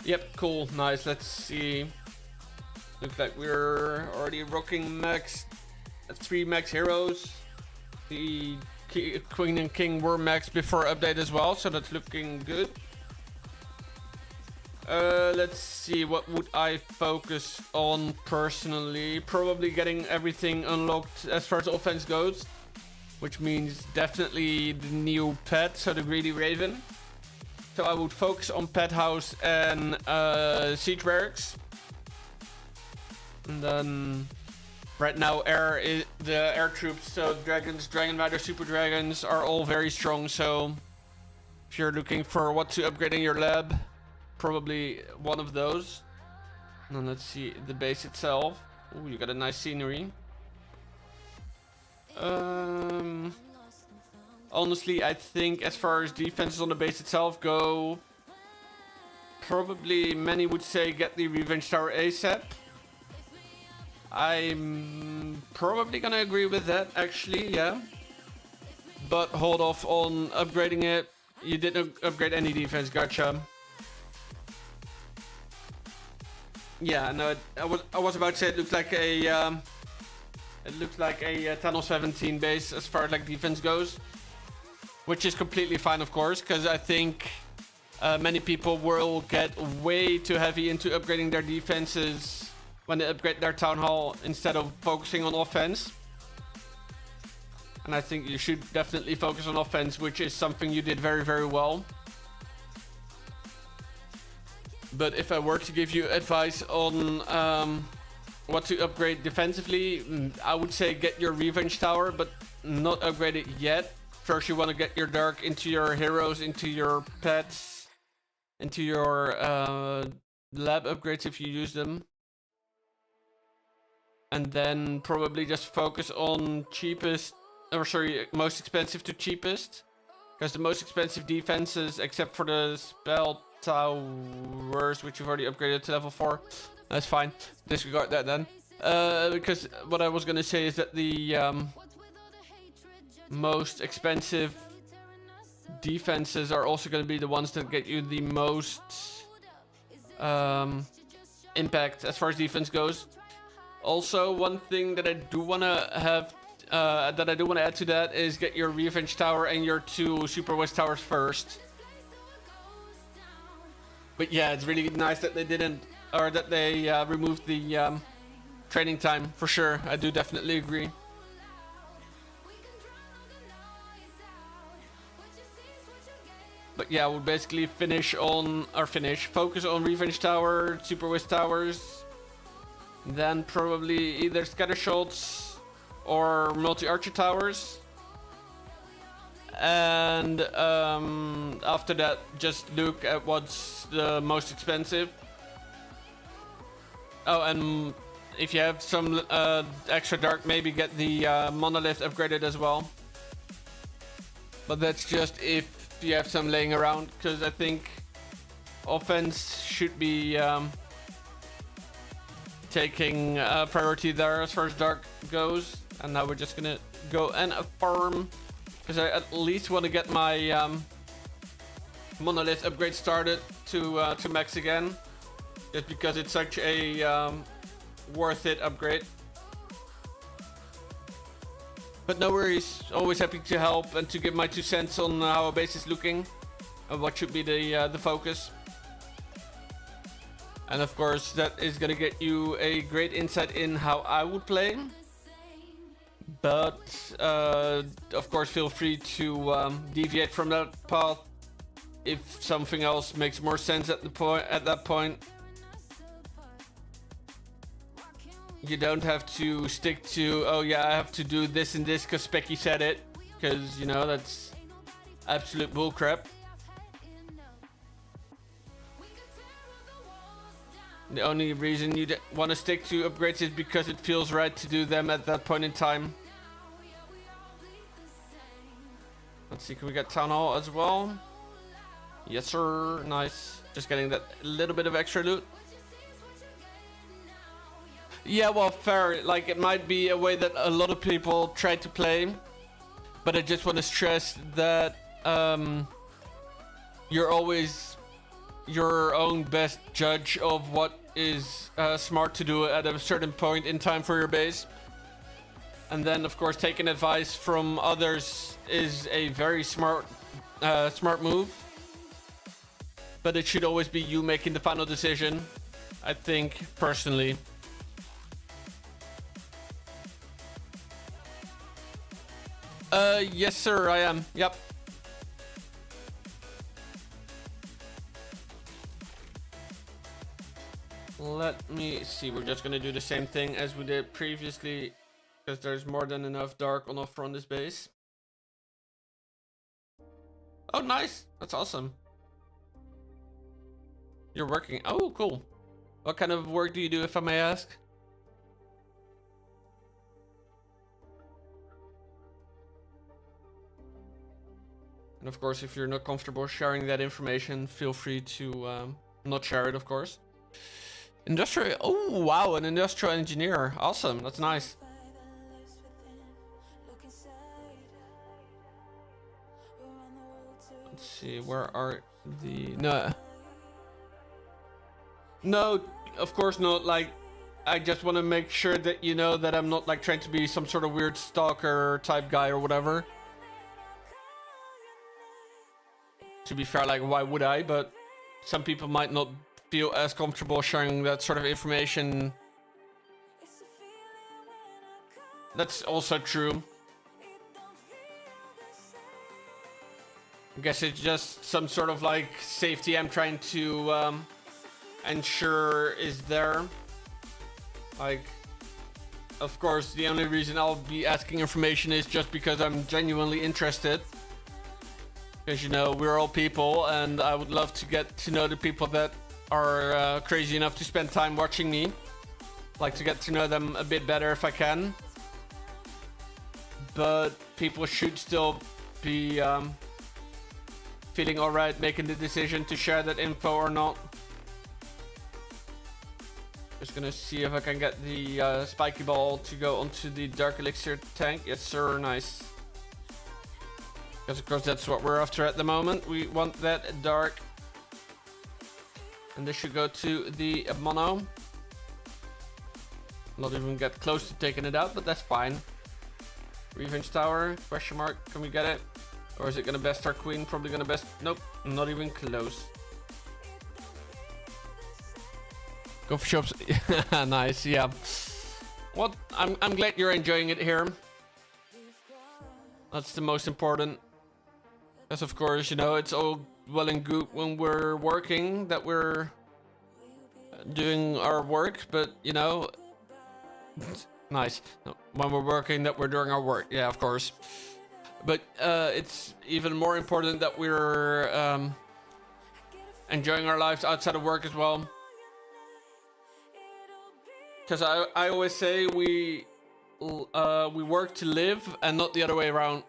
Yep, cool, nice. Let's see. Looks like we're already rocking max 3 max heroes. The Queen and King were max before update as well, so that's looking good. Let's see, what would I focus on personally? Probably getting everything unlocked as far as offense goes, which means definitely the new pet, so the Greedy Raven. So I would focus on Pet House and Siege Barracks. And then right now the air troops, so dragons, Dragon Rider, Super Dragons are all very strong. So if you're looking for what to upgrade in your lab, probably one of those. And then let's see the base itself. Ooh, you got a nice scenery. Honestly, I think as far as defenses on the base itself go, probably many would say get the Revenge Tower ASAP. I'm probably gonna agree with that, actually, yeah. But hold off on upgrading it. You didn't upgrade any defense, gotcha. Yeah, no, I was about to say it looks like a Tunnel 17 base as far as like defense goes. Which is completely fine, of course, because I think many people will get way too heavy into upgrading their defenses when they upgrade their Town Hall instead of focusing on offense. And I think you should definitely focus on offense, which is something you did very, very well. But if I were to give you advice on what to upgrade defensively, I would say get your Revenge Tower, but not upgrade it yet. First, you want to get your Dark into your heroes, into your pets, into your lab upgrades if you use them. And then probably just focus on most expensive to cheapest. Because the most expensive defenses, except for the spell towers, which you've already upgraded to level 4, that's fine. Disregard that then. Because what I was going to say is that the most expensive defenses are also going to be the ones that get you the most impact as far as defense goes. Also, one thing that I do want to have add to that is get your Revenge Tower and your 2 Super West Towers first. But yeah, it's really nice that they removed the training time, for sure. I do definitely agree. But yeah, we'll basically focus on Revenge Tower, Super West Towers, then probably either Scatter Shots or Multi-Archer Towers. And after that, just look at what's the most expensive. Oh, and if you have some extra dark, maybe get the Monolith upgraded as well. But that's just if you have some laying around, because I think offense should be taking priority there as far as dark goes. And now we're just gonna go and farm, because I at least want to get my Monolith upgrade started to max again, just because it's such a worth it upgrade. But no worries, always happy to help and to give my 2 cents on how a base is looking and what should be the focus. And of course, that is gonna get you a great insight in how I would play. But of course, feel free to deviate from that path if something else makes more sense at that point. You don't have to stick to, oh yeah, I have to do this and this because Specky said it, because you know that's absolute bullcrap. The only reason you want to stick to upgrades is because it feels right to do them at that point in time. Let's see, can we get Town Hall as well? Yes, sir. Nice. Just getting that little bit of extra loot. Yeah, well, fair. Like, it might be a way that a lot of people try to play, but I just want to stress that you're always your own best judge of what is smart to do at a certain point in time for your base. And then, of course, taking advice from others is a very smart move. But it should always be you making the final decision, I think, personally. Yes, sir, I am. Yep. Let me see. We're just gonna do the same thing as we did previously, because there's more than enough dark on offer on this base. Oh, nice. That's awesome. You're working. Oh, cool. What kind of work do you do, if I may ask? And of course, if you're not comfortable sharing that information, feel free to not share it, of course. Industrial. Oh, wow. An industrial engineer. Awesome. That's nice. Let's see. Where are the... No, of course not. Like, I just want to make sure that you know that I'm not like trying to be some sort of weird stalker type guy or whatever. To be fair, like, why would I? But some people might not feel as comfortable sharing that sort of information. That's also true. I guess it's just some sort of like safety I'm trying to ensure is there. Like, of course, the only reason I'll be asking information is just because I'm genuinely interested. Because, you know, we're all people, and I would love to get to know the people that are crazy enough to spend time watching me. Like to get to know them a bit better if I can. But people should still be feeling alright making the decision to share that info or not. Just gonna see if I can get the spiky ball to go onto the dark elixir tank. Yes, sir. Nice. Because of course that's what we're after at the moment. We want that dark. And this should go to the mono. Not even get close to taking it out, but that's fine. Revenge tower, question mark, can we get it? Or is it gonna best our queen? Probably gonna best, nope, not even close. Go for shops. Nice, yeah. What? I'm glad you're enjoying it here. That's the most important. Because of course, you know, it's all well and good when we're working that we're doing our work, but you know, nice. When we're working that we're doing our work, yeah, of course. But it's even more important that we're enjoying our lives outside of work as well. Because I always say we work to live and not the other way around.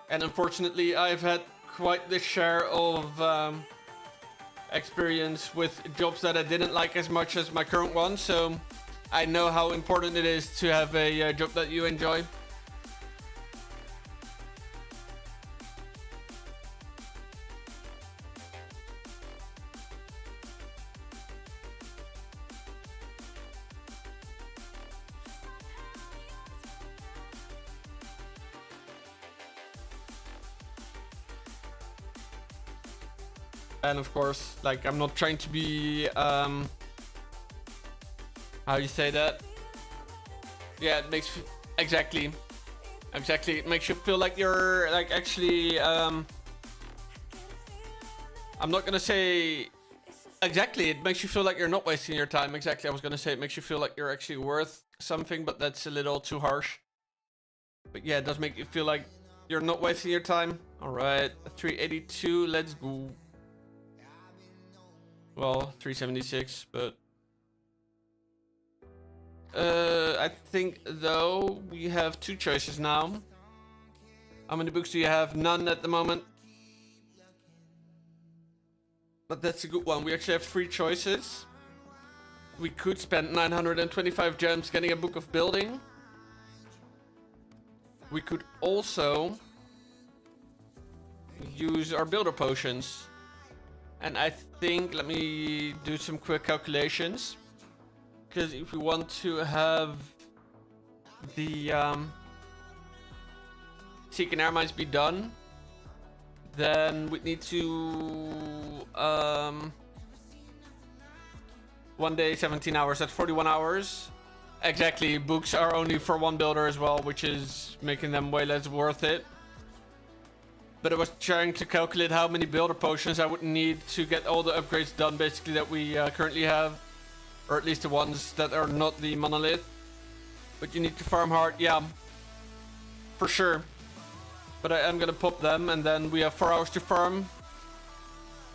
And unfortunately, I've had quite the share of experience with jobs that I didn't like as much as my current one. So I know how important it is to have a job that you enjoy. And of course, like, I'm not trying to be How you say that? Yeah, it makes exactly. It makes you feel like you're like actually. I'm not gonna say exactly. It makes you feel like you're not wasting your time. Exactly. I was gonna say it makes you feel like you're actually worth something, but that's a little too harsh. But yeah, it does make you feel like you're not wasting your time. All right, 382. Let's go. Well, 376, but I think though we have two choices now. How many books do you have? None at the moment. But that's a good one. We actually have three choices. We could spend 925 gems getting a book of building. We could also use our builder potions. And I think, let me do some quick calculations. Because if we want to have the Seeking Air Mines be done, then we need to 1 day 17 hours. That's 41 hours. Exactly. Books are only for one builder as well, which is making them way less worth it. But I was trying to calculate how many builder potions I would need to get all the upgrades done, basically, that we currently have, or at least the ones that are not the monolith. But you need to farm hard, yeah, for sure. But I am gonna pop them, and then we have 4 hours to farm.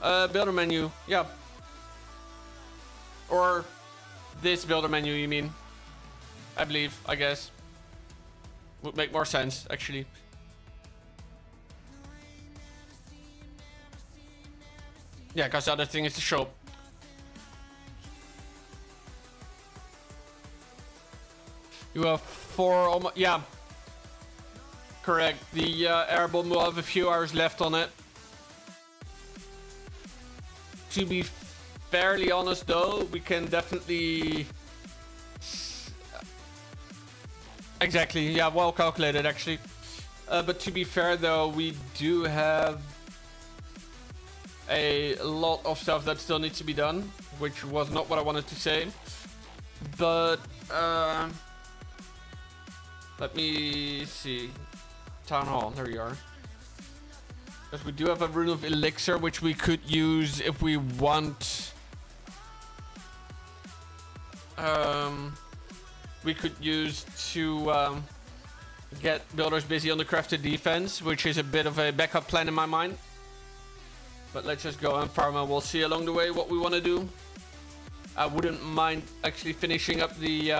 Builder menu, yeah. Or this builder menu, you mean? I believe, I guess. Would make more sense, actually. Yeah, because the other thing is the shop. You have 4 almost, yeah. Correct. The air bomb will have a few hours left on it. To be fairly honest though, we can definitely... Exactly, yeah, well calculated actually. But to be fair though, we do have a lot of stuff that still needs to be done, which was not what I wanted to say. But let me see. Town Hall, there you are. Because we do have a rune of elixir, which we could use if we want. We could use to get builders busy on the crafted defense, which is a bit of a backup plan in my mind. But let's just go and farm, and we'll see along the way what we want to do. I wouldn't mind actually finishing up the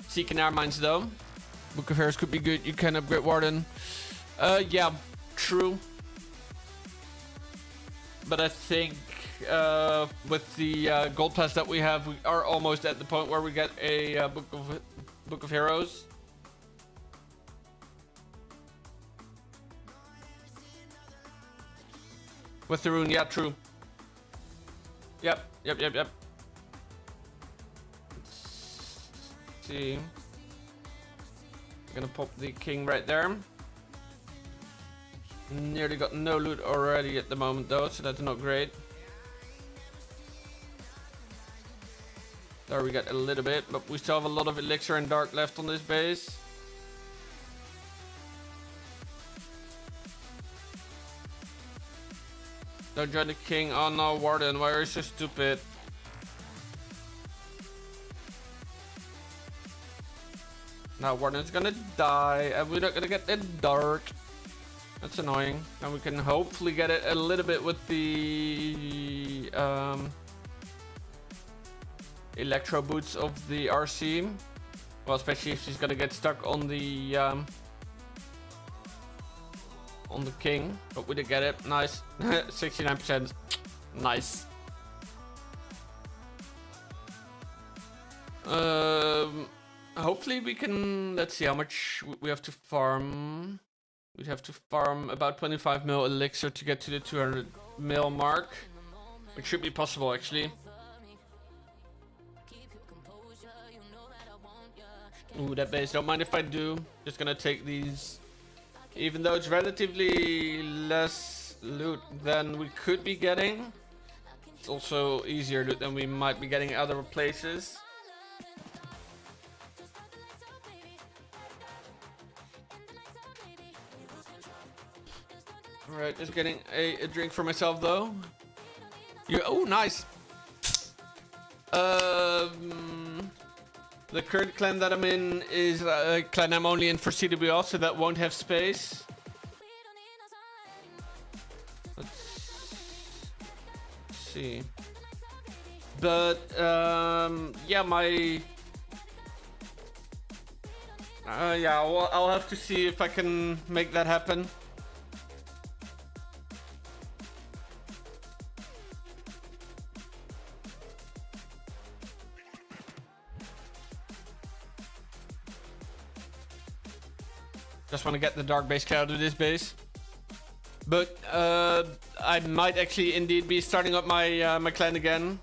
Seeking Air Mines though. Book of Heroes could be good. You can upgrade Warden. Yeah, true. But I think with the gold pass that we have, we are almost at the point where we get a Book of Heroes. With the rune, yeah, true. Yep. Let's see. I'm gonna pop the king right there. Nearly got no loot already at the moment though, so that's not great. There we got a little bit, but we still have a lot of elixir and dark left on this base. Don't join the king. Oh no, Warden, why are you so stupid? Now Warden's gonna die, and we're not gonna get the dark. That's annoying. And we can hopefully get it a little bit with the electro boots of the RC. Well, especially if she's gonna get stuck on the king. But we did get it. Nice. 69%. Nice. Hopefully we can, let's see how much we have to farm. We'd have to farm about 25 mil elixir to get to the 200 mil mark, which should be possible actually. Ooh, that base, don't mind if I do. Just gonna take these. Even though it's relatively less loot than we could be getting, it's also easier loot than we might be getting other places. Alright, just getting a drink for myself though. Oh, nice. The current clan that I'm in is a clan I'm only in for CWL, so that won't have space. Let's see. But yeah, I'll have to see if I can make that happen. Just want to get the dark base out of this base. But I might actually indeed be starting up my my clan again.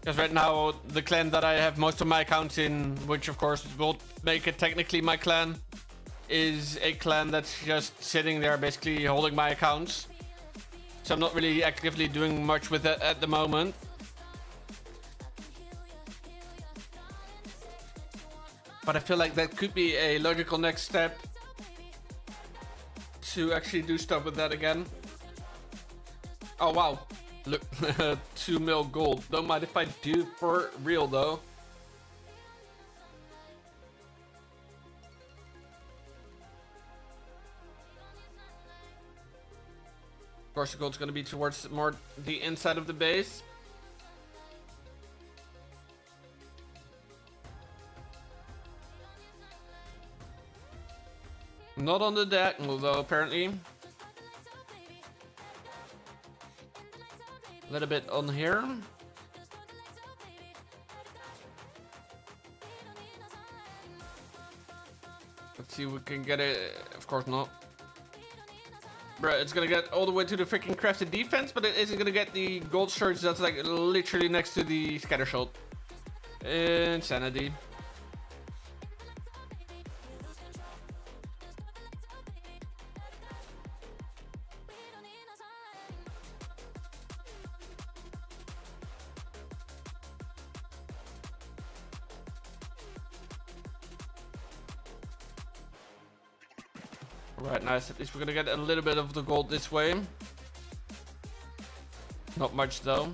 Because right now, the clan that I have most of my accounts in, which of course will make it technically my clan, is a clan that's just sitting there basically holding my accounts. So I'm not really actively doing much with it at the moment. But I feel like that could be a logical next step to actually do stuff with that again. Oh wow. Look, 2 mil gold. Don't mind if I do for real though. Of course, the gold's gonna be towards more the inside of the base. Not on the deck, although apparently. A little bit on here. Let's see if we can get it. Of course not. Bruh, it's gonna get all the way to the freaking crafted defense, but it isn't gonna get the gold surge that's like literally next to the scatter shot. Insanity. Right, nice. At least we're gonna get a little bit of the gold this way. Not much though.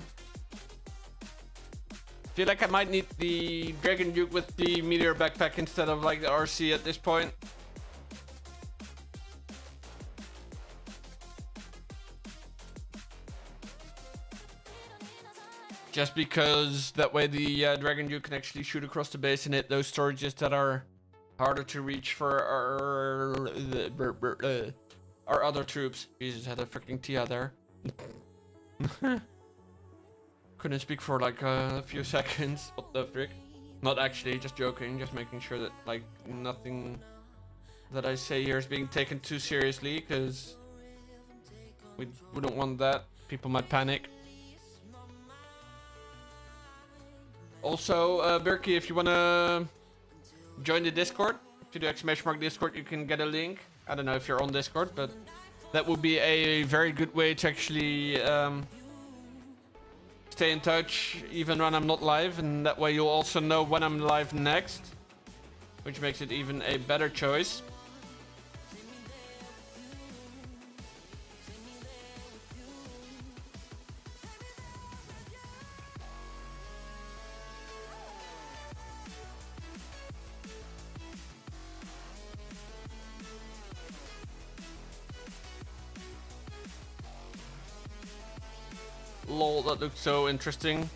Feel like I might need the Dragon Duke with the Meteor backpack instead of like the RC at this point. Just because that way the Dragon Duke can actually shoot across the base and hit those storages that are harder to reach for our other troops. Jesus, had a freaking Tia there. Couldn't speak for like a few seconds. What the frick? Not actually, just joking. Just making sure that like nothing that I say here is being taken too seriously, because we wouldn't want that. People might panic. Also, Berkey, if you wanna join the Discord, if you do !mark Discord, you can get a link. I don't know if you're on Discord, but that would be a very good way to actually stay in touch even when I'm not live, and that way you'll also know when I'm live next, which makes it even a better choice. Lol, that looks so interesting.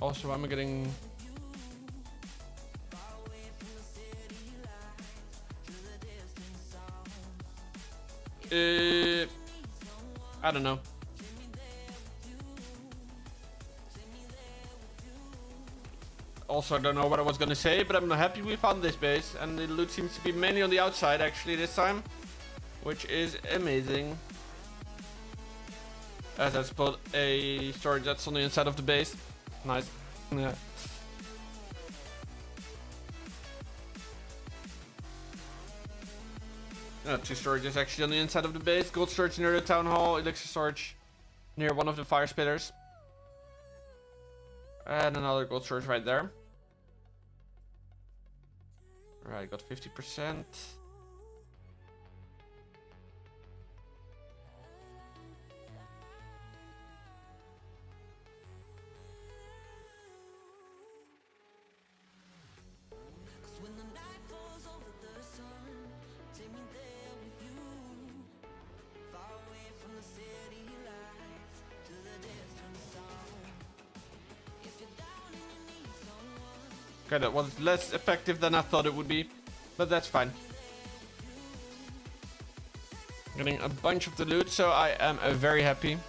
Also, I'm getting... I don't know. Also, I don't know what I was gonna say, but I'm happy we found this base, and the loot seems to be mainly on the outside actually this time, which is amazing. As I spot a storage that's on the inside of the base. Nice. Yeah. Two storages actually on the inside of the base. Gold storage near the town hall, elixir storage near one of the fire spitters. And another gold storage right there. Alright, got 50%. Okay, that was less effective than I thought it would be, but that's fine. Getting a bunch of the loot, so I am very happy.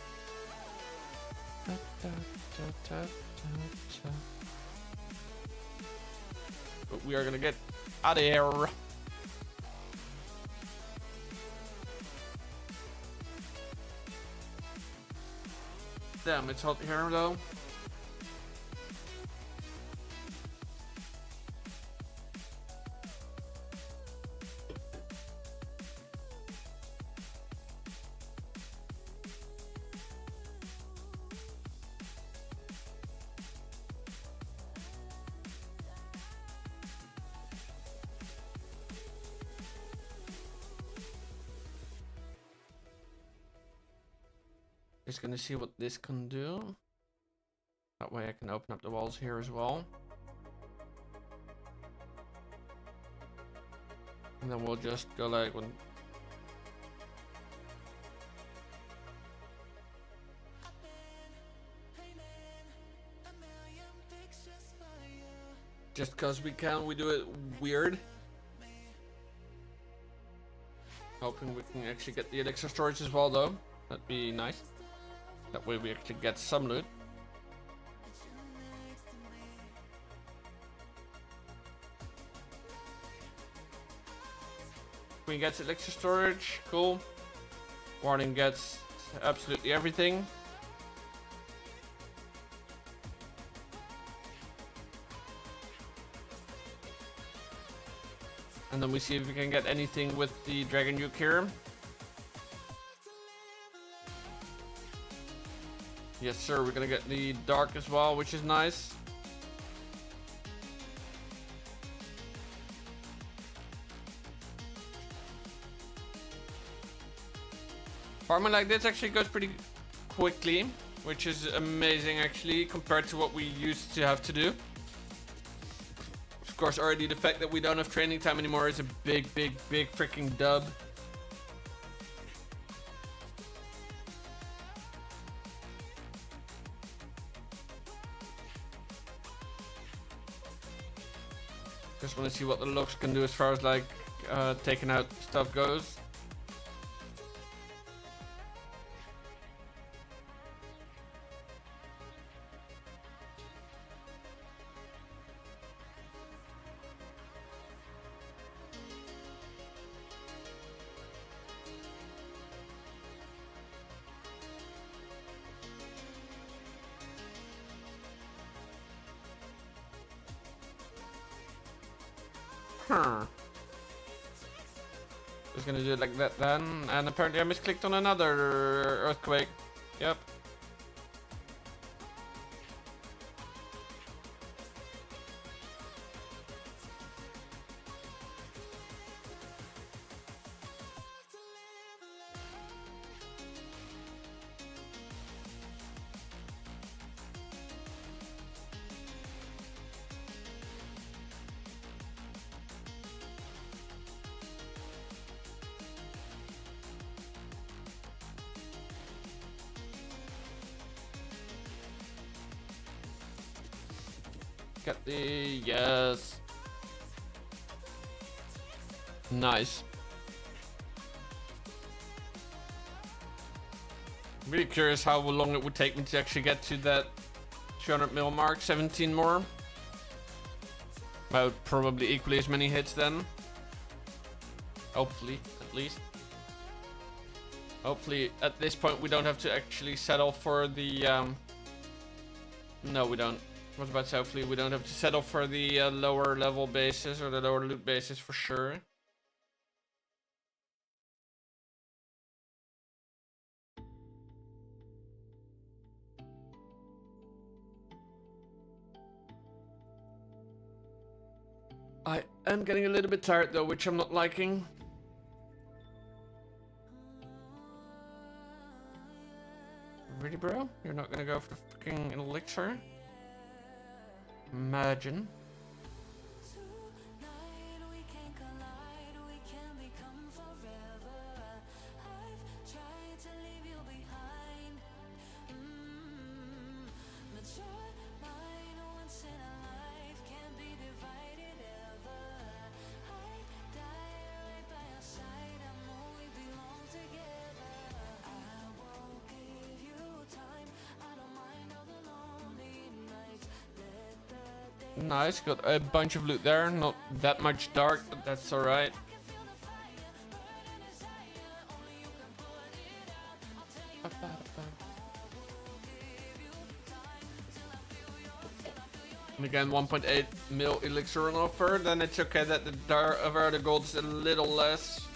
But we are gonna get out of here. Damn, it's hot here though. Just gonna see what this can do. That way I can open up the walls here as well. And then we'll just go like one. Just cause we can, we do it weird. Hoping we can actually get the elixir storage as well though. That'd be nice. That way we actually get some loot. Queen gets elixir storage, cool. Warning gets absolutely everything. And then we see if we can get anything with the dragon nuke here. Yes sir, we're gonna get the dark as well, which is nice. Farming like this actually goes pretty quickly, which is amazing actually compared to what we used to have to do. Of course, already the fact that we don't have training time anymore is a big freaking dub. Just want to see what the locks can do as far as like taking out stuff goes. Huh. Just gonna do it like that then, and apparently I misclicked on another earthquake. Yep. Got the yes. Nice. Really curious how long it would take me to actually get to that 200 mil mark. 17 more. About probably equally as many hits then. Hopefully, at least. Hopefully, at this point, we don't have to actually settle for the. No, we don't. I was about to say, hopefully we don't have to settle for the lower level bases or the lower loot bases for sure. I am getting a little bit tired though, which I'm not liking. Really, bro? You're not gonna go for the fucking elixir? Imagine. Nice, got a bunch of loot there. Not that much dark, but that's alright. And again, 1.8 mil elixir on offer. Then it's okay that the gold is a little less.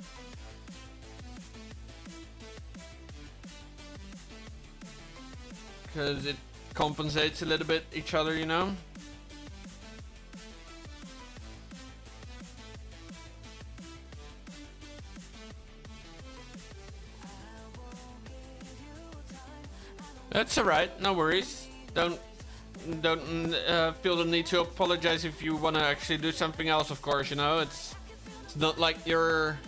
Because it compensates a little bit each other, you know? That's alright, no worries. Don't feel the need to apologize if you want to actually do something else, of course, you know? It's not like you're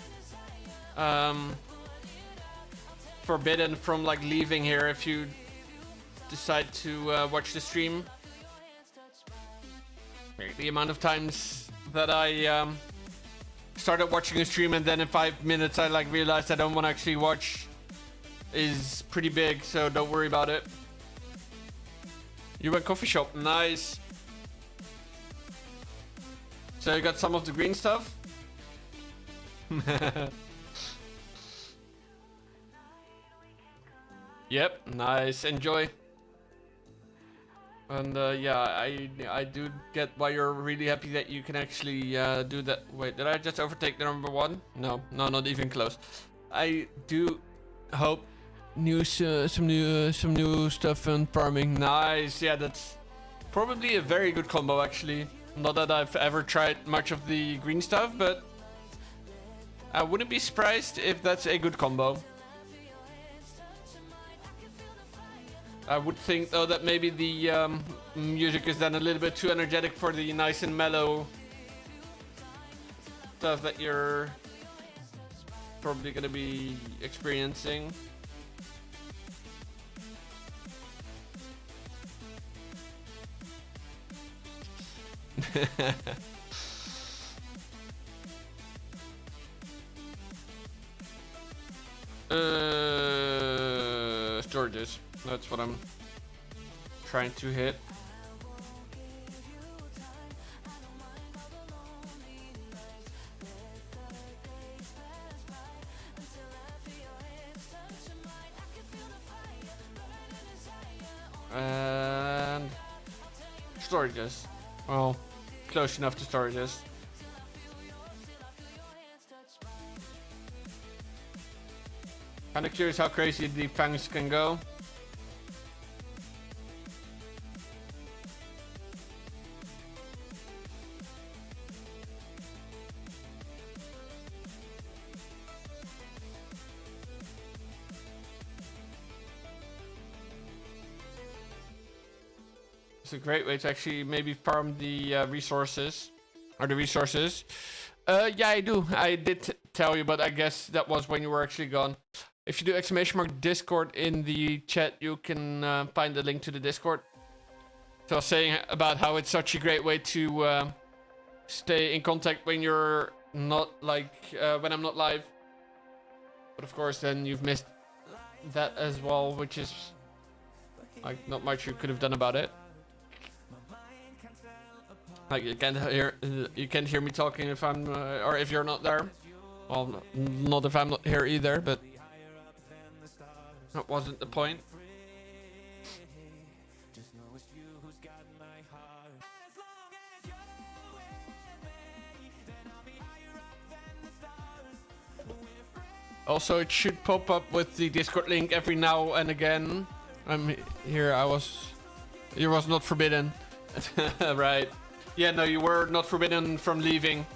forbidden from like leaving here if you decide to watch the stream. The amount of times that I started watching a stream and then in 5 minutes I like realized I don't want to actually watch is pretty big, so don't worry about it. You went coffee shop, nice. So you got some of the green stuff? Yep, nice, enjoy. And yeah, I do get why you're really happy that you can actually do that. Wait, did I just overtake the number one? No, not even close. I do hope some new stuff in farming. Nice, yeah, that's probably a very good combo actually. Not that I've ever tried much of the green stuff, but I wouldn't be surprised if that's a good combo. I would think though that maybe the music is then a little bit too energetic for the nice and mellow stuff that you're probably gonna be experiencing. Storages. That's what I'm trying to hit. And storages. Well, close enough to storages. Kind of curious how crazy the fangs can go. It's a great way to actually maybe farm the resources. Yeah, I do. I did tell you, but I guess that was when you were actually gone. If you do !mark Discord in the chat, you can find the link to the Discord. So I was saying about how it's such a great way to stay in contact when you're not like when I'm not live. But of course, then you've missed that as well, which is like not much you could have done about it. Like you can't hear me talking if I'm or if you're not there. Well, not if I'm not here either, but that wasn't the point. Also, it should pop up with the Discord link every now and again. I'm here. It was not forbidden. Right. Yeah, no, you were not forbidden from leaving.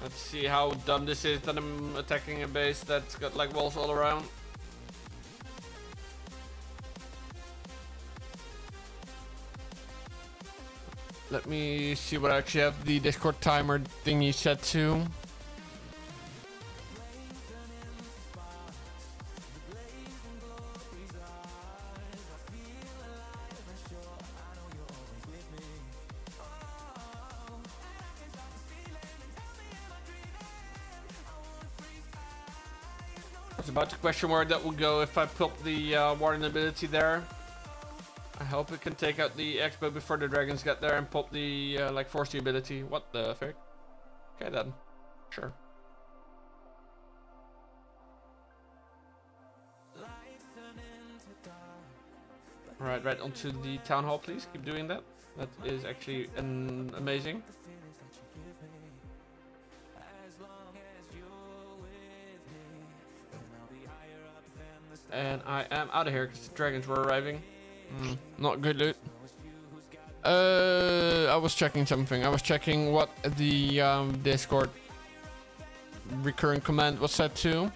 Let's see how dumb this is that I'm attacking a base that's got like walls all around. Let me see what I actually have the Discord timer thingy set to. I was about to question where that would go if I put the Warden ability there. I hope it can take out the Expo before the dragons get there and pop the like force the ability. What the frick? Okay then, sure. Alright, right onto the town hall, please. Keep doing that. That is actually amazing. And I am out of here because the dragons were arriving. Not good loot. I was checking something. I was checking what the Discord recurring command was set to.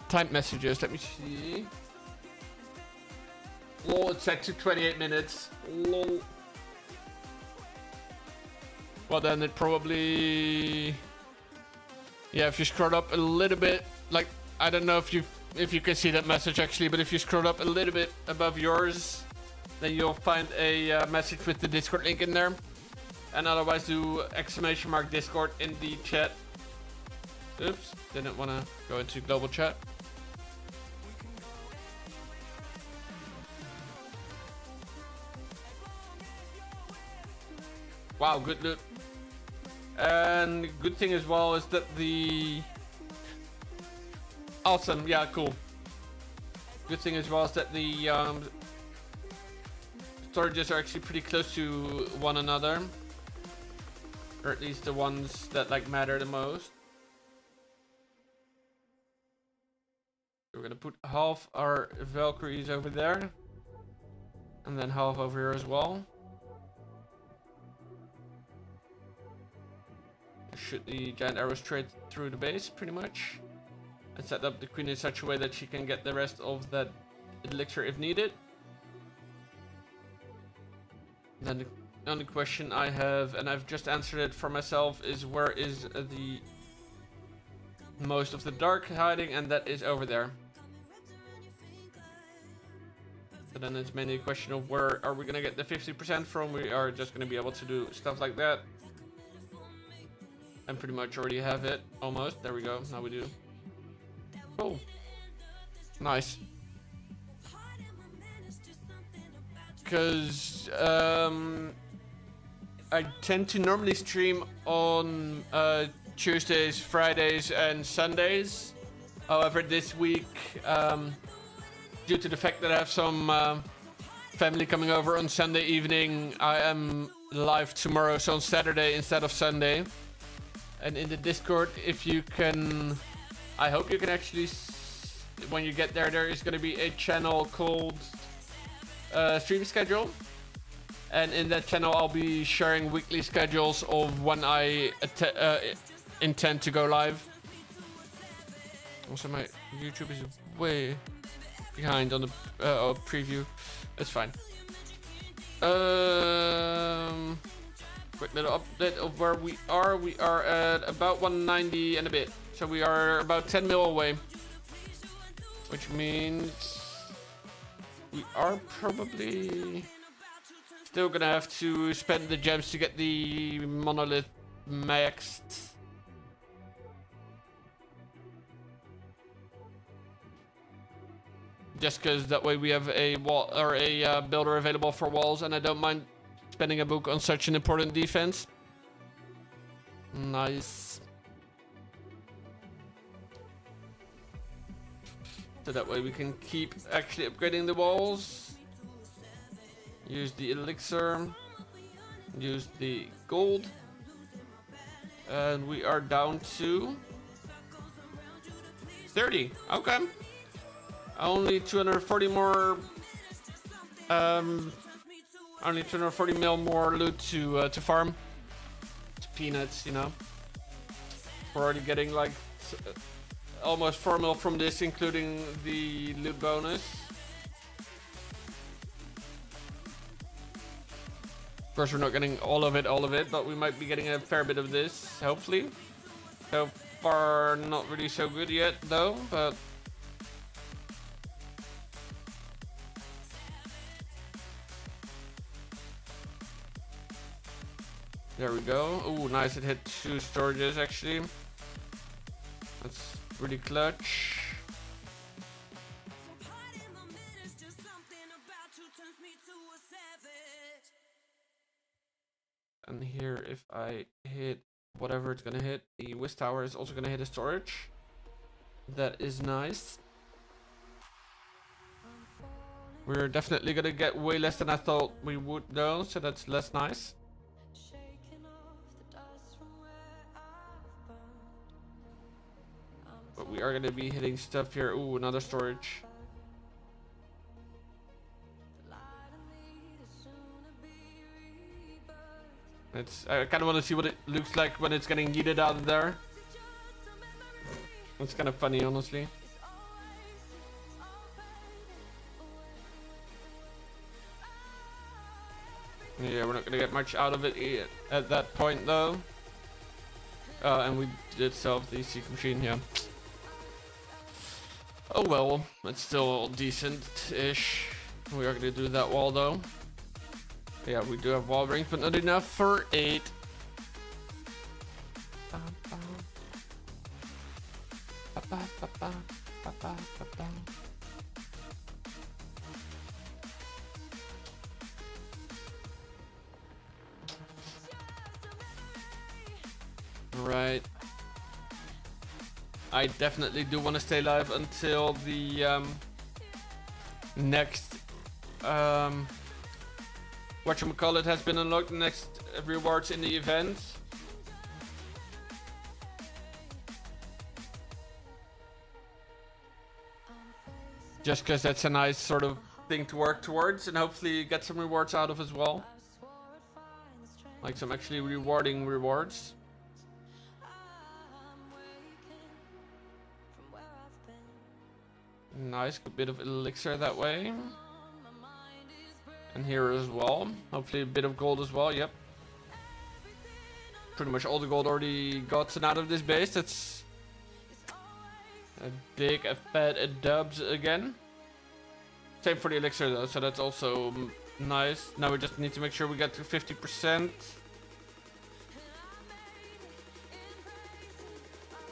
Type messages. Let me see. Lol, it's set to 28 minutes. Lol. Well, then it probably... Yeah, if you scroll up a little bit, like, I don't know if you can see that message actually, but if you scroll up a little bit above yours, then you'll find a message with the Discord link in there. And otherwise do ! Discord in the chat. Oops, didn't want to go into global chat. Wow, good loot. And good thing as well is that the... Awesome, yeah, cool. Good thing as well is that the storages are actually pretty close to one another. Or at least the ones that like matter the most. We're gonna put half our Valkyries over there. And then half over here as well. Shoot the giant arrow straight through the base, pretty much. And set up the queen in such a way that she can get the rest of that elixir if needed. Then the only question I have, and I've just answered it for myself, is where is the most of the dark hiding, and that is over there. So then it's mainly a question of where are we gonna get the 50% from. We are just gonna be able to do stuff like that. I pretty much already have it, almost. There we go, now we do. Cool. Nice. Because I tend to normally stream on Tuesdays, Fridays, and Sundays. However, this week, due to the fact that I have some family coming over on Sunday evening, I am live tomorrow, so on Saturday instead of Sunday. And in the Discord, if you can, I hope you can actually, when you get there, there is going to be a channel called stream schedule. And in that channel, I'll be sharing weekly schedules of when I intend to go live. Also, my YouTube is way behind on the preview. It's fine. Quick little update of where we are. We are at about 190 and a bit. So we are about 10 mil away. Which means we are probably still gonna have to spend the gems to get the monolith maxed. Just because that way we have a wall or a builder available for walls, and I don't mind spending a book on such an important defense. Nice. So that way we can keep actually upgrading the walls. Use the elixir. Use the gold. And we are down to 30. Okay. Only 240 more. Only 240 mil more loot to farm. It's peanuts, you know. We're already getting like almost 4 mil from this, including the loot bonus. Of course, we're not getting all of it, but we might be getting a fair bit of this, hopefully. So far, not really so good yet, though, but... There we go. Ooh, nice, it hit 2 storages, actually. That's really clutch. And here, if I hit whatever it's gonna hit, the Whisk Tower is also gonna hit a storage. That is nice. We're definitely gonna get way less than I thought we would though, so that's less nice. But we are gonna be hitting stuff here. Ooh, another storage. I kind of want to see what it looks like when it's getting yeeted out of there. It's kind of funny, honestly. Yeah, we're not gonna get much out of it at that point, though. And we did solve the secret machine, yeah. Oh well, it's still decent-ish. We are gonna do that wall, though. Yeah, we do have wall rings, but not enough for 8. Right. I definitely do want to stay live until the next whatchamacallit has been unlocked, the next rewards in the event. Just because that's a nice sort of thing to work towards and hopefully get some rewards out of as well. Like some actually rewarding rewards. Nice, good bit of elixir that way. And here as well. Hopefully a bit of gold as well, yep. Pretty much all the gold already gotten out of this base. That's a fat dubs again. Same for the elixir though, so that's also nice. Now we just need to make sure we get to 50%.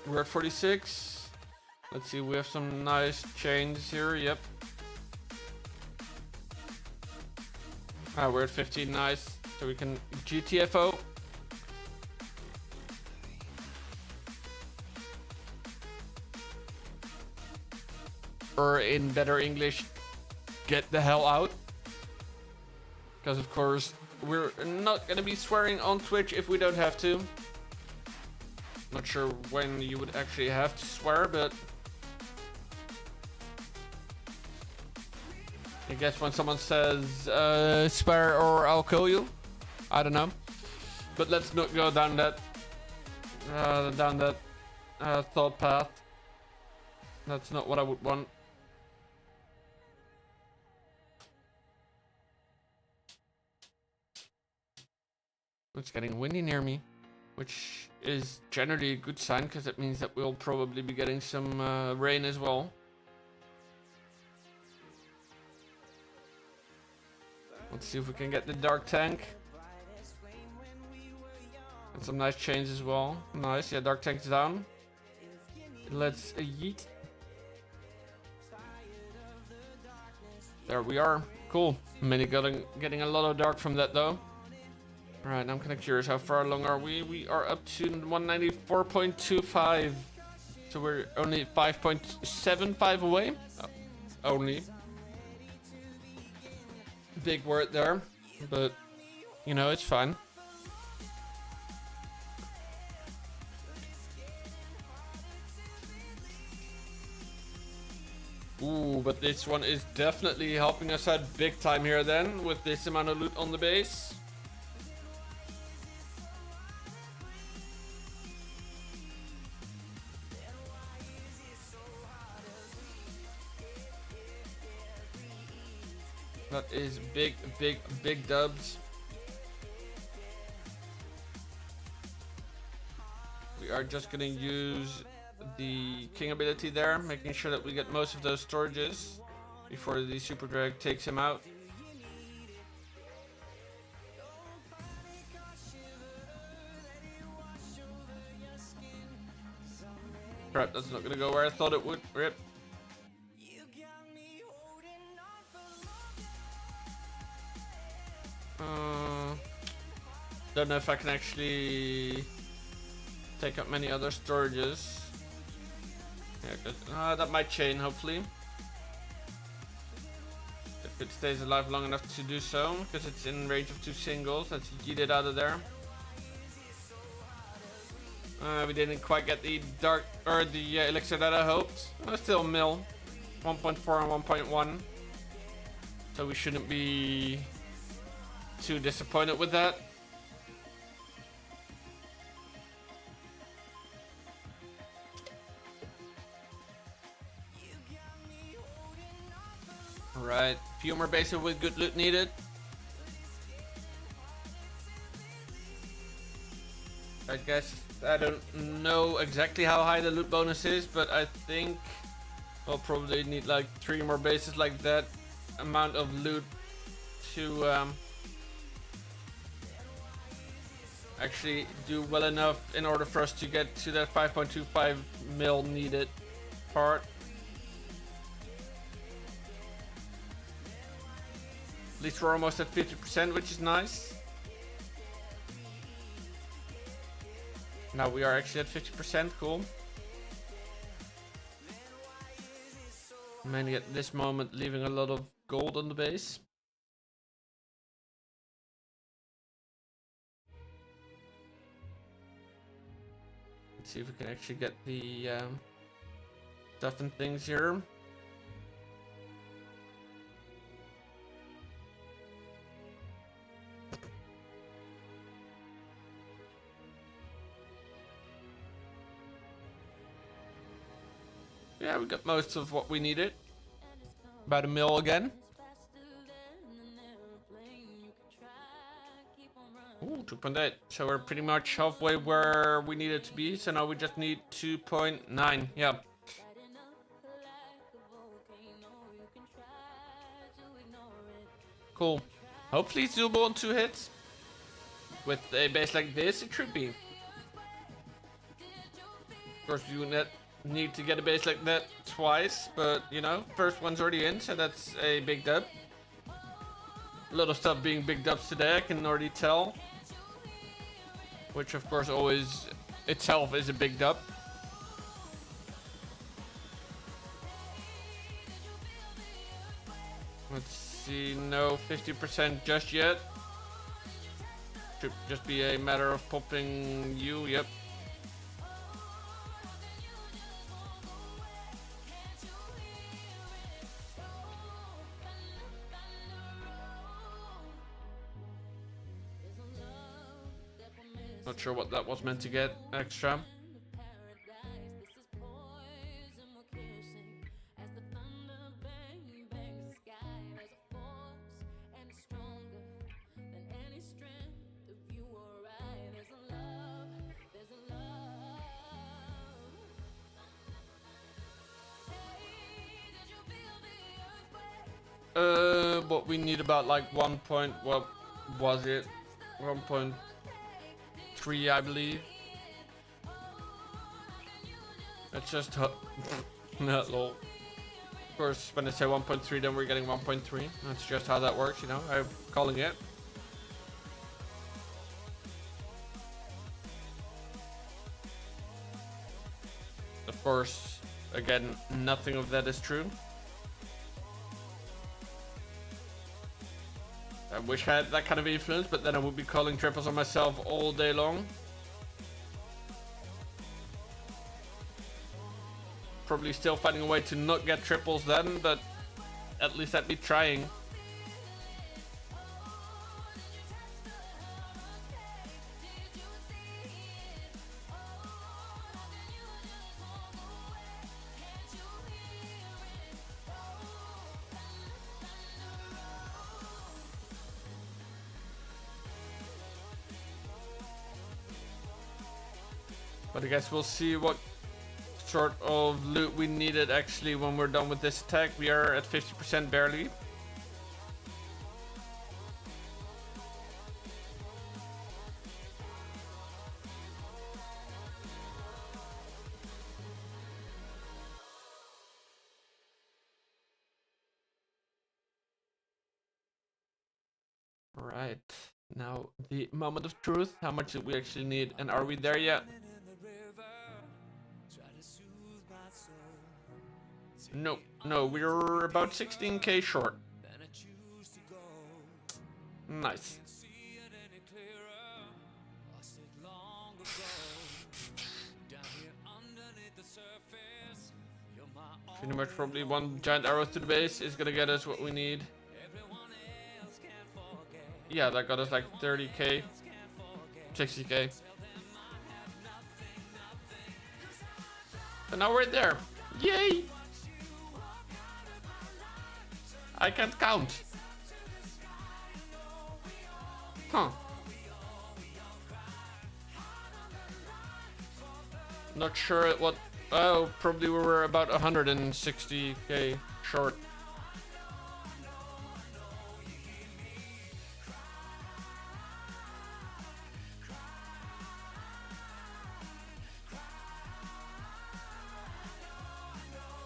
We're at 46. Let's see, we have some nice chains here, yep. We're at 15, nice. So we can GTFO. Or in better English, get the hell out. Because of course, we're not gonna be swearing on Twitch if we don't have to. Not sure when you would actually have to swear, but I guess when someone says swear or I'll kill you. I don't know. But let's not go down that thought path. That's not what I would want. It's getting windy near me, which is generally a good sign because it means that we'll probably be getting some rain as well. Let's see if we can get the dark tank. And some nice chains as well. Nice, yeah, dark tank's down. Let's yeet. There we are. Cool. Many getting a lot of dark from that though. Alright, I'm kind of curious, how far along are we? We are up to 194.25. So we're only 5.75 away. Only. Big word there, but you know, it's fine. Ooh, but this one is definitely helping us out big time here then, with this amount of loot on the base. That is big dubs. We are just gonna use the king ability there, making sure that we get most of those storages before the super drag takes him out. Crap, that's not gonna go where I thought it would. Rip. Don't know if I can actually take up many other storages. Yeah, that might chain, hopefully. If it stays alive long enough to do so, because it's in range of 2 singles. Let's yeet it out of there. We didn't quite get the dark or the elixir that I hoped. Still mill 1.4 and 1.1, so we shouldn't be too disappointed with that. Right, few more bases with good loot needed. I guess I don't know exactly how high the loot bonus is, but I think we'll probably need like 3 more bases like that amount of loot to actually do well enough in order for us to get to that 5.25 mil needed part. At least we're almost at 50%, which is nice. Now we are actually at 50%, cool. Mainly at this moment leaving a lot of gold on the base. Let's see if we can actually get the stuff and things here. Yeah, we got most of what we needed. About a mil again. Ooh, 2.8. So we're pretty much halfway where we needed to be. So now we just need 2.9. Yeah. Cool. Hopefully it's doable on 2 hits. With a base like this, it should be. Of course, you need to get a base like that twice, but you know, first one's already in, so that's a big dub. A lot of stuff being big dubs today, I can already tell. Which of course always itself is a big dub. Let's see, no 50% just yet. Should just be a matter of popping you, yep. Not sure what that was meant to get extra. What we need about like 1 point, what was it? 1.3, I believe. It's just not lol. Of course, when I say 1.3, then we're getting 1.3. That's just how that works, you know. I'm calling it. Of course, again, nothing of that is true. I wish I had that kind of influence, but then I would be calling triples on myself all day long. probably still finding a way to not get triples then, but at least I'd be trying. But I guess we'll see what sort of loot we needed actually when we're done with this attack. We are at 50% barely. Right, now the moment of truth. How much do we actually need, and are we there yet? Nope, no, we're about 16k short. Nice. Pretty much probably one giant arrow to the base is gonna get us what we need. Yeah, that got us like 30k, 60k. And now we're there. Yay! I can't count. Huh. Not sure what. Oh, probably we were about 160k short.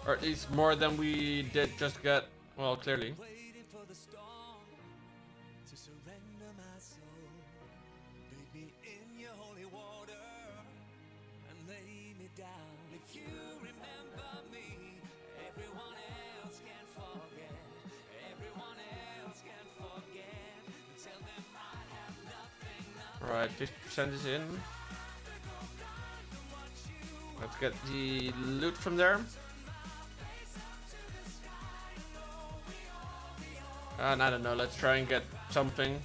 Or at least more than we did just get. Well, clearly. Alright, 50% is in. Let's get the loot from there. And I don't know, let's try and get something.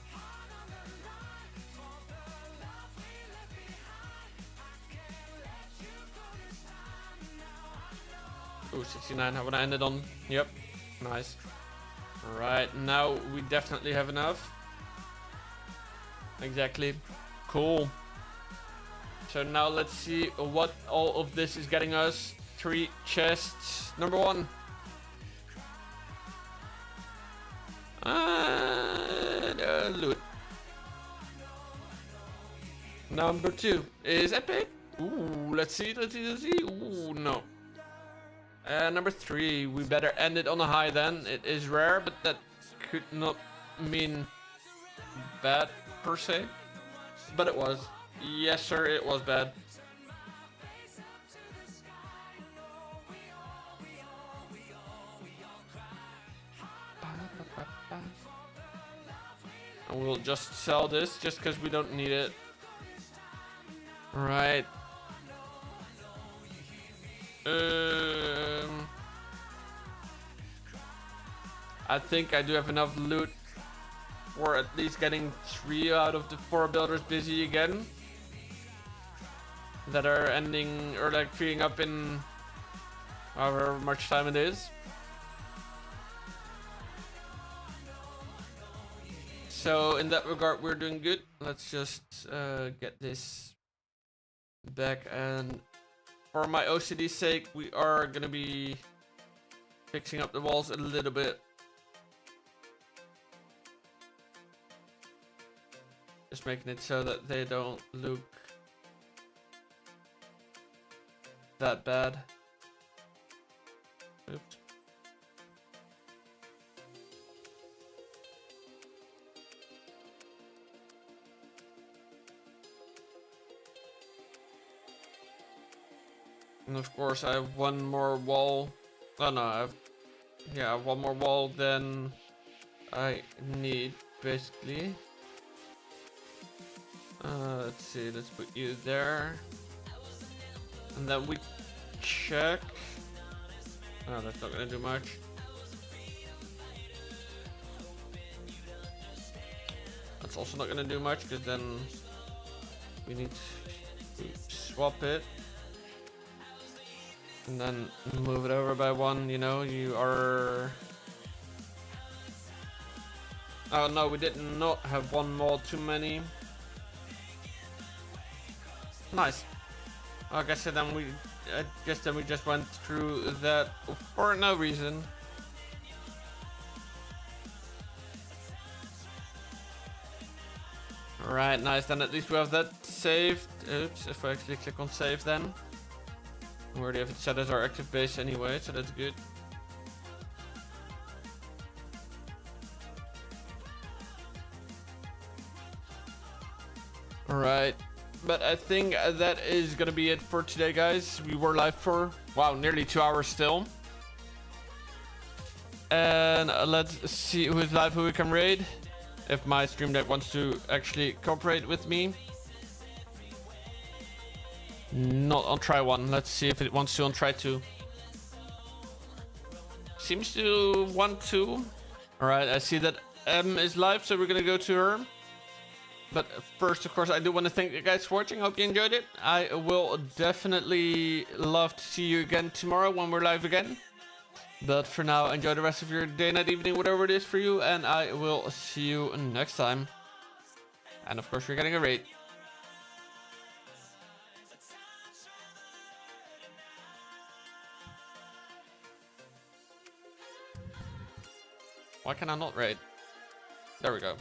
Ooh, 69, how would I end it on? Yep, nice. Alright, now we definitely have enough. Exactly. Cool. So now let's see what all of this is getting us. 3 chests. Number 1. Loot. Number 2 is epic. Ooh, let's see. Ooh, no. Number 3, we better end it on a high then. It is rare, but that could not mean bad per se. But it was. Yes, sir, it was bad. And we'll just sell this just because we don't need it. Right. I think I do have enough loot for at least getting 3 out of the 4 builders busy again. That are ending or like freeing up in however much time it is. So in that regard, we're doing good. Let's just get this back, and for my OCD's sake, we are gonna be fixing up the walls a little bit. Just making it so that they don't look that bad. Oops. And of course I have one more wall. Oh no, I have one more wall than I need basically. Let's see, let's put you there. And then we check. Oh, that's not gonna do much. That's also not gonna do much because then we need to swap it and then move it over by one. You know, you are. Oh no, we did not have one more too many. Nice. I guess then we just went through that for no reason. Alright, nice. Then at least we have that saved. Oops, if I actually click on save then. We already have it set as our active base anyway, so that's good. Alright. But I think that is gonna be it for today, guys. We were live for, wow, nearly 2 hours still. And let's see who is live, who we can raid. If my stream deck wants to actually cooperate with me. Not on try 1. Let's see if it wants to on try 2. Seems to want to. Alright, I see that M is live, so we're gonna go to her. But first, of course, I do want to thank you guys for watching. Hope you enjoyed it. I will definitely love to see you again tomorrow when we're live again. But for now, enjoy the rest of your day, night, evening, whatever it is for you. And I will see you next time. And of course, you're getting a raid. Why can I not raid? There we go.